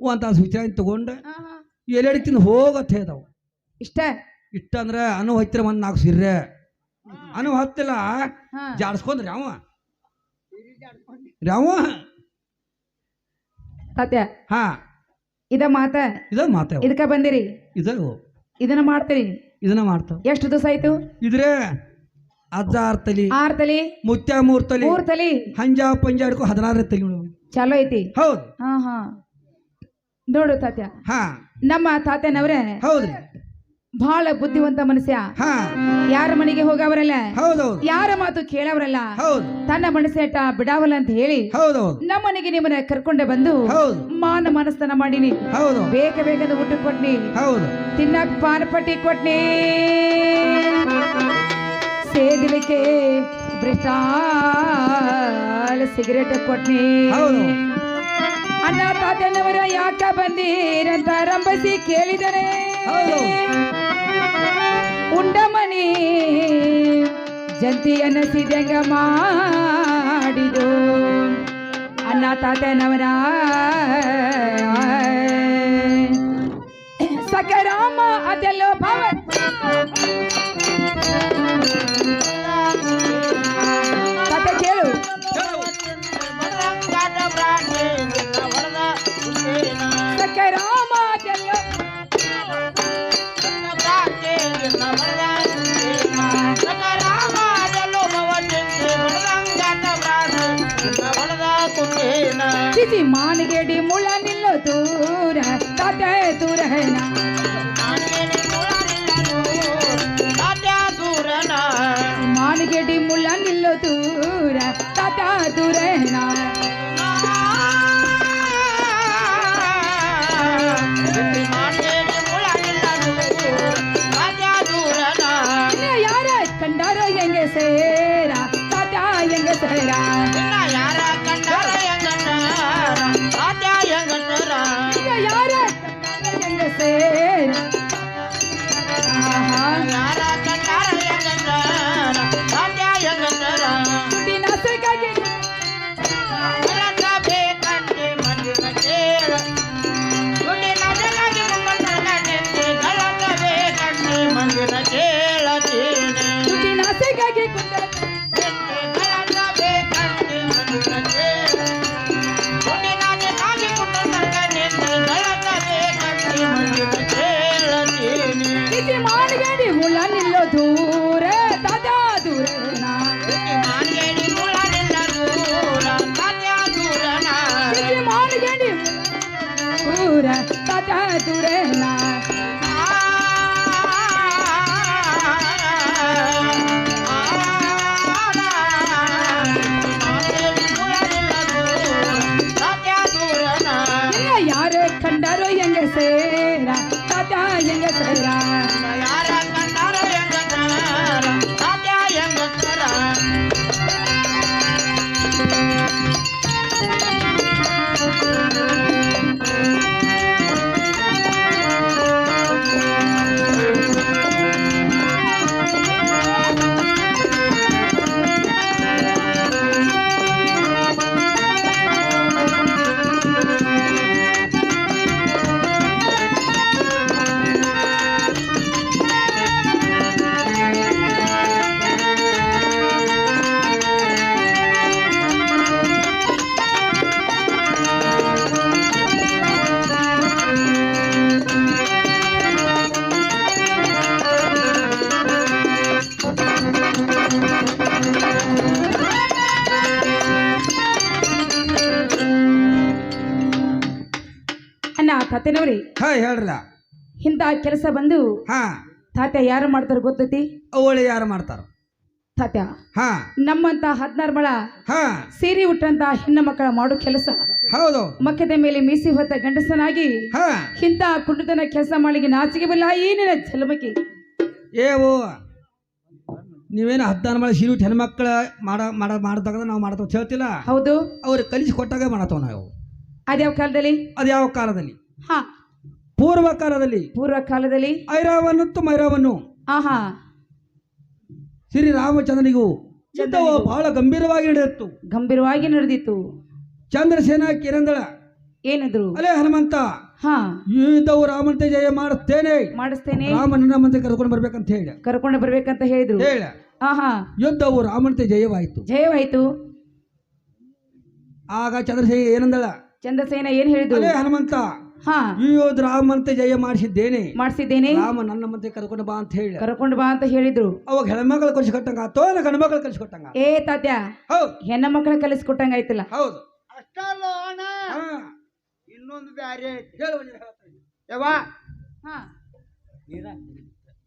ಒಂದ್ ತಾಸು ವಿಚಾರ ತಗೊಂಡು ಹಾ ಹಾ, ಎಲ್ಲೆಡಿ ತಿಂದು ಹೋಗತ್ ಹೇಳ್ತಾವ. ಇಷ್ಟ. ಇಷ್ಟ ಅಂದ್ರ ಅನು ಹತ್ತಿರ ಒಂದ್ 4 ಸಿರ್ರೆ ಅನು ಹತ್ತಿಲ್ಲ ಹಾ, ಜಾಡ್ಸ್ಕೊಂಡ್ರಿ ಅವ ತಾತ್ಯ ಹಾ ಇದ ಮಾತ ಇದ ಮಾತೇವ ಇದಕ್ಕ ಬಂದಿರಿ ಇದನ್ನ ಮಾಡ್ತೀರಿ ಇದನ್ನ ಮಾಡ್ತಾವ ಎಷ್ಟು ದಿವಸ ಆಯ್ತು ಇದ್ರೆ ಅಜ್ಜ 6 ತಲಿ 6 ತಲಿ ಮುತ್ಯ 3 ತಲಿ 3 ತಲಿ ಹಂಜ ಪಂಜ ಹಿಡ್ಕೊ 16 ತಲಿ ಚಲೋ ಐತಿ ಹೌದು ಹಾ ನೋಡು ತಾತ್ಯ ಹಾ ನಮ್ಮ ತಾತ್ಯನವ್ರ ಹೌದ್ರಿ ಬಹಳ ಬುದ್ಧಿವಂತ ಮನುಷ್ಯ ಹಾ ಯಾರ ಮನೆಗೆ ಹೋಗವರಲ್ಲ ಹೌದೌದು ಯಾರ ಮಾತು ಕೇಳವರಲ್ಲ ಹೌದು ತನ್ನ ಮನಸ್ಸೇಟ ಬಿಡಾವಲ್ಲ ಅಂತ ಹೇಳಿ ಹೌದೌದು ನಮ್ಮನೆಗೆ ನಿಮ್ಮನ್ನ ಕರ್ಕೊಂಡೆ ಬಂದು ಹೌದು ಮಾನ ಮನಸ್ಥಾನ ಮಾಡಿನಿ ಹೌದು ಬೇಕದ ಊಟ ಕೊಟ್ನಿ ಹೌದು ತಿನ್ನಕ್ ಪಾನಪಟ್ಟಿ ಕೊಟ್ನಿ ಸೇದಲಿಕ್ಕೆ ಬ್ರಿಸ್ಟಾಲ್ ಸಿಗರೇಟ್ ಕೊಟ್ನಿ ಹೌದು ಅಣ್ಣ ತಾತನವರ ಯಾಕ ಬಂದೀರಂತ ರಂಬಸಿ ಕೇಳಿದರೆ ಹೌದು ಉಂಡ ಮನಿ ಜಂತಿ ಅನ್ನಸಿದಂಗ ಮಾಡಿದು ಅಣ್ಣ ತಾತನವರ ಸಕರಾಮ ಅದೆಲ್ಲೋ ಭಾವ ತಾತ ಕೇಳು ಸಕರಾಮ ಅದೆಲ್ಲೋ ಚಿಚಿ ಮಾನಗೆಡಿ ಮುಳ ನಿಲ್ಲೋ ದೂರ ತಾತ ದೂರ ಮಾನಗೆಡಿ ಮುಳ ನಿಲ್ಲೋ ದೂರ ತಾತ ದೂರ ಯಾರ ಕಂಡಾರ ಹೆಂಗೆ ಸೇರ ತಾತ ಹೆಂಗೆ ಸೇರ ಯಾರ ಕಂಡಾರ ಹೆಂಗೆ ಸೇರ ದುಡ್ಡಿನ ಸೆಗಾಗಿ ದುಡ್ಡಿನ ಸೆಗಾಗಿ ಚಿಚಿ ಮಾನಗಡಿ ಮುಳ ನಿಲ್ಲೋ ದೂರ ತಾತ ದೂರ ಚಿಚಿ ಮಾನಗಡಿ ದೂರ ತಾತ ದೂರ ಯಾರ ಕಂಡಾರೋ ಹೆಂಗೆ ಸೇರ ತಾತ ಹೆಂಗೆ ಸೇರ ಅಣ್ಣ ತಾತನವ್ರಿ ಹಾ ಹೇಳ್ರಲ್ಲ ಇಂಥ ಕೆಲಸ ಬಂದು ಹಾ ತಾತ್ಯ ಯಾರು ಮಾಡ್ತಾರ ಗೊತ್ತೈತಿ ಅವಳು ಯಾರು ಮಾಡ್ತಾರ ತಾತ್ಯ ಹಾ ನಮ್ಮಂತ 16 ಮಳ ಹಾ ಸೀರೆ ಉಟ್ಟಂತ ಹೆಣ್ಣು ಮಕ್ಕಳ ಮಾಡೋ ಕೆಲಸ ಹೌದು ಮಕ್ಕದ ಮೇಲೆ ಮೀಸಿ ಹೊತ್ತ ಗಂಡಸನಾಗಿ ಹಾ ಇಂಥ ಕುಂಟತನ ಕೆಲಸ ಮಾಡಿಗೆ ನಾಚಿಗೆ ಬಲ್ಲ ಏನಿಲ್ಲ ಜಲಮಕಿ ಏವು ನೀವೇನು 16 ಮಳೆ ಸೀರೆ ಹೆಣ್ಮಕ್ಳ ಮಾಡದಾಗ ನಾವು ಮಾಡ್ತಾವ ಹೇಳ್ತಿಲ್ಲ ಹೌದು ಅವ್ರು ಕಲಿಸಿ ಕೊಟ್ಟಾಗ ಮಾಡತ್ತವ ನಾವು ಅದ್ಯಾವ ಕಾಲದಲ್ಲಿ ಅದ್ಯಾವ ಕಾಲದಲ್ಲಿ ಹಾ ಪೂರ್ವ ಕಾಲದಲ್ಲಿ ಐರಾವನ್ನತ್ತು ಮೈರಾವನ್ನು ಆಹಾ ಶ್ರೀರಾಮಚಂದ್ರನಿಗೂ ಯುದ್ಧವು ಬಹಳ ಗಂಭೀರವಾಗಿ ನಡೆದಿತ್ತು ಚಂದ್ರಸೇನ ಕಿರಂದಳ ಏನಾದ್ರು ಅಲೇ ಹನುಮಂತ ಹಾ ಯುದ್ಧವು ರಾಮನಂತೆ ಜಯ ಮಾಡಿಸ್ತೇನೆ ರಾಮನನ್ನ ಮಂತೆ ಕರ್ಕೊಂಡು ಬರ್ಬೇಕಂತ ಹೇಳಿದ್ರು ಹೇಳ ಆಹಾ ಯುದ್ಧವು ರಾಮನಂತೆ ಜಯವಾಯಿತು ಆಗ ಚಂದ್ರಸೇನ ಏನಂದಳ ಚಂದ್ರಸೇನ ಏನ್ ಹೇಳಿದ್ರು? ಅದೇ ಹನುಮಂತ ಹಾ ಯೋಧ ರಾಮಂತೆ ಜಯ ಮಾಡಿಸಿದ್ದೇನೆ, ಮಾಡಿಸಿದ್ದೇನೆ, ರಾಮ ನನ್ನ ಮತ್ತೆ ಕರ್ಕೊಂಡು ಬಾ ಅಂತ ಹೇಳಿ ಕರ್ಕೊಂಡು ಬಾ ಅಂತ ಹೇಳಿದ್ರು. ಅವಾಗ ಹೆಣ್ಮಕ್ಳು ಕಲಿಸ್ಕೊಟ್ಟಂಗ ಆತೋ ಇಲ್ಲ ಗಂಡ ಮಕ್ಳು ಕಲಿಸ್ಕೊಟ್ಟಂಗ? ಏ ತಾತ್ಯ, ಹೌದು ಹೆಣ್ಣ ಮಕ್ಕಳ ಕಲಿಸ್ಕೊಟ್ಟಂಗ ಆಯ್ತಲ್ಲ. ಹೌದು. ಅಷ್ಟಲ್ಲ ಅಣ್ಣ, ಇನ್ನೊಂದು ಬ್ಯಾರೆ ಐತಿ. ಯವ್ವ, ಹಾ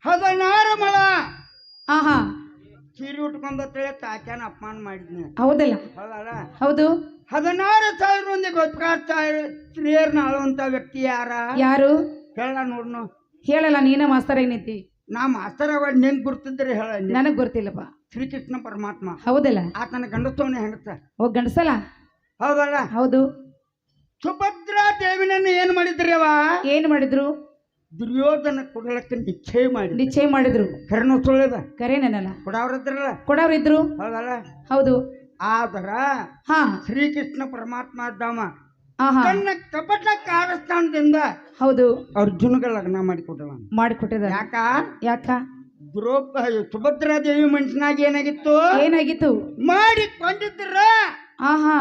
16 ಮಳ ಆಹಾ ಸೀರೆ ಉಟ್ಕೊಂಡತ್ತೇಳಿ ತಾತ್ಯಾನ ಅಪಮಾನ ಮಾಡಿದ್ನಿ. ಹೌದಲ್ಲ? ಹೌದಲ್ಲ? ಹೌದು. 16,000 ಮಂದಿಗೆ ಗೊತ್ತಾಗ್ತಾ ಸ್ತ್ರೀಯರ್ನ ಆಳುವಂತ ವ್ಯಕ್ತಿ ಯಾರು ಹೇಳ ನೋಡ್ನು. ಹೇಳಲ್ಲ, ನೀನ ಮಾಸ್ತರ್ ಏನೈತಿ? ನಾ ಮಾಸ್ತರವ ನಿಂಗ್ ಗುರ್ತಿದ್ರೆ ಹೇಳ. ನನಗ್ ಗೊತ್ತಿಲ್ಲಪ್ಪ. ಶ್ರೀಕೃಷ್ಣ ಪರಮಾತ್ಮ ಹೌದಲ್ಲ? ಆತನ ಗಂಡಸ್ತವನೇ ಹೆಂಗಸ. ಓ ಗಂಡಸಲ್ಲ? ಹೌದಲ್ಲ? ಹೌದು. ಸುಭದ್ರಾ ದೇವಿನನ್ನು ಏನ್ ಮಾಡಿದ್ರಿ ಅವ? ಏನ್ ಮಾಡಿದ್ರು? ದುರ್ಯೋಧನ ಕೊಡಲಕ್ಕೆ ನಿಶ್ಚಯ ಮಾಡಿದ್ರು. ಕರೆನೋ ಸುಳ್ಳದ? ಕರೇನಲ್ಲ, ಕೊಡವ್ರದ್ರಲ್ಲ? ಕೊಡವ್ರಿದ್ರು. ಹೌದಲ್ಲ? ಹೌದು. ಆದ್ರ ಹಾ ಶ್ರೀಕೃಷ್ಣ ಪರಮಾತ್ಮ ಅದ್ದಾಮ ಆಹಾ ತನ್ನ ಕಪಟ ಕಾರಸ್ಥಾನದಿಂದ ಹೌದು ಅರ್ಜುನಗ ಲಗ್ನ ಮಾಡಿಕೊಟ್ಟವ. ಮಾಡಿಕೊಟ್ಟಿದ. ಯಾಕ? ಸುಭದ್ರಾ ದೇವಿ ಮನುಷ್ಯನಾಗ ಏನಾಗಿತ್ತು? ಏನಾಗಿತ್ತು? ಮಾಡಿ ಕೊಂದಿದ್ರ ಆಹಾ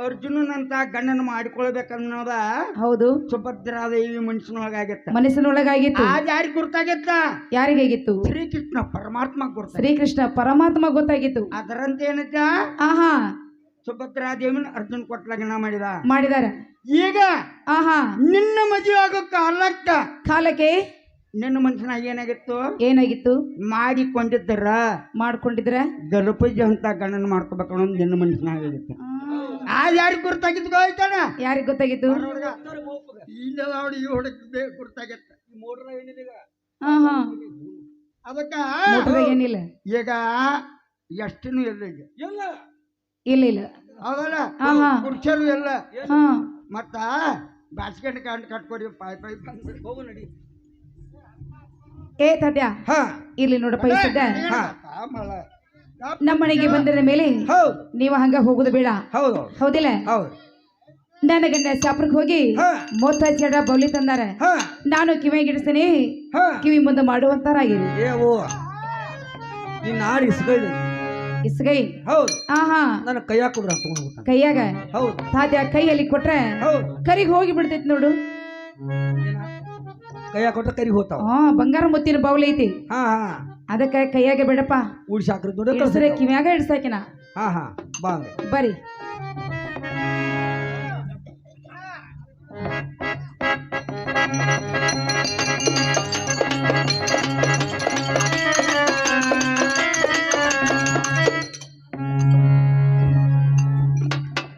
ಅರ್ಜುನನಂತ ಗಂಡನ ಮಾಡಿಕೊಳ್ಬೇಕನ್ನೋದ. ಹೌದು. ಸುಭದ್ರಾ ದೇವಿ ಮನುಷ್ಯನೊಳಗಾಗಿತ್ತ, ಮನಸ್ಸಿನೊಳಗಾಗಿತ್ತು. ಯಾರಿಗೆ ಗುರ್ತಾಗಿತ್ತ? ಯಾರಿಗಾಗಿತ್ತು? ಶ್ರೀಕೃಷ್ಣ ಪರಮಾತ್ಮ ಗುರ್ತ. ಶ್ರೀಕೃಷ್ಣ ಪರಮಾತ್ಮ ಗೊತ್ತಾಗಿತ್ತು. ಅದರಂತೆ ಏನೈತ? ಆಹಾ ಸುಭದ್ರಾ ದೇವಿನ ಅರ್ಜುನ್ ಕೊಟ್ಟ ಲಗ್ನ ಮಾಡಿದಾರ. ಈಗ ಆಹಾ ನಿನ್ನ ಮದುವೆ ಆಗೋ ಕಾಲಕ್ಕೆ ನಿನ್ನ ಮನುಷ್ಯನಾಗ ಏನಾಗಿತ್ತು? ಏನಾಗಿತ್ತು? ಮಾಡಿಕೊಂಡಿದ್ದರ ಮಾಡ್ಕೊಂಡಿದ್ರ ಗಣಪತಿ ಅಂತ ಗಂಡನ ಮಾಡ್ಕೋಬೇಕು ಅನ್ನೋದು ನಿನ್ನ ಮನುಷ್ಯನಾಗಿತ್ತು. ಯಾರಿಗೆ ಗುರ್ತಾಗಿತ್ತು ಗೋಯ್ತಾನ? ಯಾರಿಗ್ ಗೊತ್ತಾಗಿತ್ತು? ಗುರ್ತಾಗಿತ್ತ. ಆಹಾ ಅದಕ್ಕ ಏನಿಲ್ಲ ಈಗ ಎಷ್ಟನು ಎಲ್ಲ ಈಗ ಇಲ್ಲ ಇಲ್ಲ. ಹೌದಲ್ಲ? ಆಹಾ ಪುರುಷರು ಎಲ್ಲ ಹಾ ಮತ್ತ ಬಾಸ್ಕೆಟ್ ಕಾಂಡ್ ಕಟ್ಕೊಡಿ ಪಾಯ್ ಹೋಗು ನಡಿ. ಏ ತಾತ್ಯ ಇಲ್ಲಿ ನೋಡಪ್ಪ, ಈ ಸದ್ಯ ನಮ್ಮ ಮನೆಗೆ ಬಂದಿದ ಮೇಲೆ ನೀವು ಹಂಗ ಹೋಗುದು ಬೇಡ. ಹೌದಿಲ್ಲ? ನನ್ನ ಗಂಡ ಶಾಪುರಕ್ಕೆ ಹೋಗಿ ಮೋತ ಚಡ ಬೌಲಿ ತಂದಾರ. ನಾನು ಕಿವಿಗೆ ಇಡಿಸ್ತೀನಿ, ಕಿವಿ ಮುಂದೆ ಮಾಡುವಂತಾರಾಗಿರಿ. ಇಸ್ಗೈ ಆಹಾ ನನ್ನ ಕೈಯಾಗ ಕೊಡ್ರ ಕೈಯಾಗ ತಾತ್ಯ ಕೈಯಲ್ಲಿ ಕೊಟ್ರೆ ಕರಿಗೆ ಹೋಗಿ ಬಿಡ್ತೈತಿ ನೋಡು. ಕೈಯಾಗ ಕೊಟ್ರೆ ಕರಿ ಹೋತಾವ. ಬಂಗಾರ ಮುತ್ತಿನ ಬೌಲಿ ಐತಿ, ಅದಕ್ಕೆ ಕೈಯಾಗ ಬೇಡಪ್ಪ, ಉಳಿಸಾಕ್ರೆ ಕಿವ್ಯಾಗ ಇಡ್ಸಾಕಿನ. ಬಾ ಬರಿ.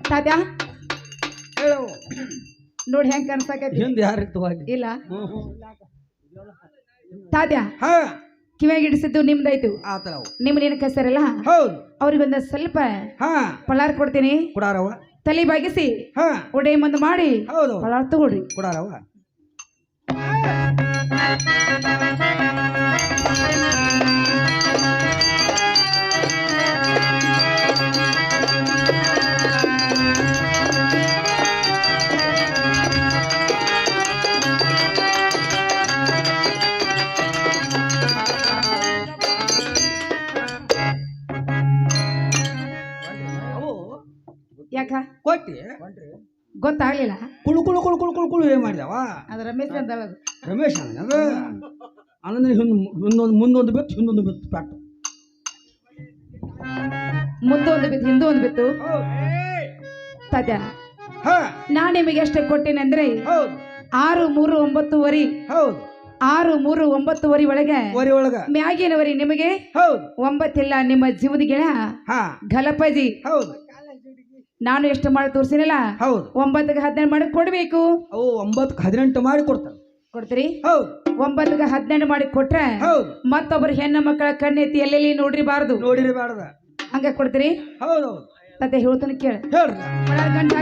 ತಾತ್ಯ ನೋಡಿ ಹೆಂಗ್ ಕನ್ಸಾಕೈತಿ? ಇಲ್ಲ ತಾತ್ಯ, ಕಿವ್ಯಾಗ ಇಡಿಸಿದ್ದು ನಿಮ್ದಾಯ್ತು. ನಿಮ್ಮನೇನು ಕಸರಲ್ಲ, ಅವ್ರಿಗೊಂದ ಸ್ವಲ್ಪ ಪಳಾರ್ ಕೊಡ್ತೀನಿ. ತಲೆ ಬಾಗಿಸಿ ಒಡೆ ಮುಂದೆ ಮಾಡಿ ಪಳಾರ್ ತಗೊಳ್ರಿ. ಯಾಕ ಕೊಟ್ಟಿ ಗೊತ್ತಾಗ್ಲಿಲ್ಲ? ಕುಳು ಕುಳು ಕುಳು ಕುಳು ಕುಳು ಕುಳು ಏನ್ ಮಾಡಿದವ? ಅದು ರಮೇಶ್ ಅಂತ. ರಮೇಶ್ ಅದು ಅಂದ್ರೆ ಮುಂದೊಂದು ಬಿತ್ತು ಹಿಂದೊಂದು ಬಿತ್ತು ಪ್ಯಾಟು. ಮುಂದೊಂದು ಬಿತ್ತು ಹಿಂದೂ ಒಂದು ಬಿತ್ತು. ತಾತ್ಯ ನಾ ನಿಮಗೆ ಎಷ್ಟು ಕೊಟ್ಟೇನೆ ಅಂದ್ರೆ 6, 3, 9 6, 3, 9 ಒಳಗೆ ಮ್ಯಾಗಿನವರಿ ನಿಮಗೆ 9 ಇಲ್ಲ. ನಿಮ್ಮ ಜೀವದ ಗೆಳೆಯ ಗಲಪಜಿ ನಾನು ಎಷ್ಟು ಮಾಡಿ ತೋರಿಸಿನಲ್ಲ, 9ಗೆ 12 ಮಾಡಿ ಕೊಡ್ಬೇಕು. 9ಕ್ಕೆ 18 ಮಾಡಿ ಕೊಡ್ತೀರಿ? 9ಗೆ 12 ಮಾಡಿ ಕೊಟ್ರೆ ಮತ್ತೊಬ್ಬರು ಹೆಣ್ಣು ಮಕ್ಕಳ ಕಣ್ಣೆತ್ತಿ ಎಲ್ಲೆಲ್ಲಿ ನೋಡಿರಬಾರ್ದು. ಹಂಗ ಕೊಡ್ತೀರಿ? ಮತ್ತೆ ಹೇಳ್ತಾನೆ ಕೇಳ. ಹೇಳ್ರಿ. ಗಂಟ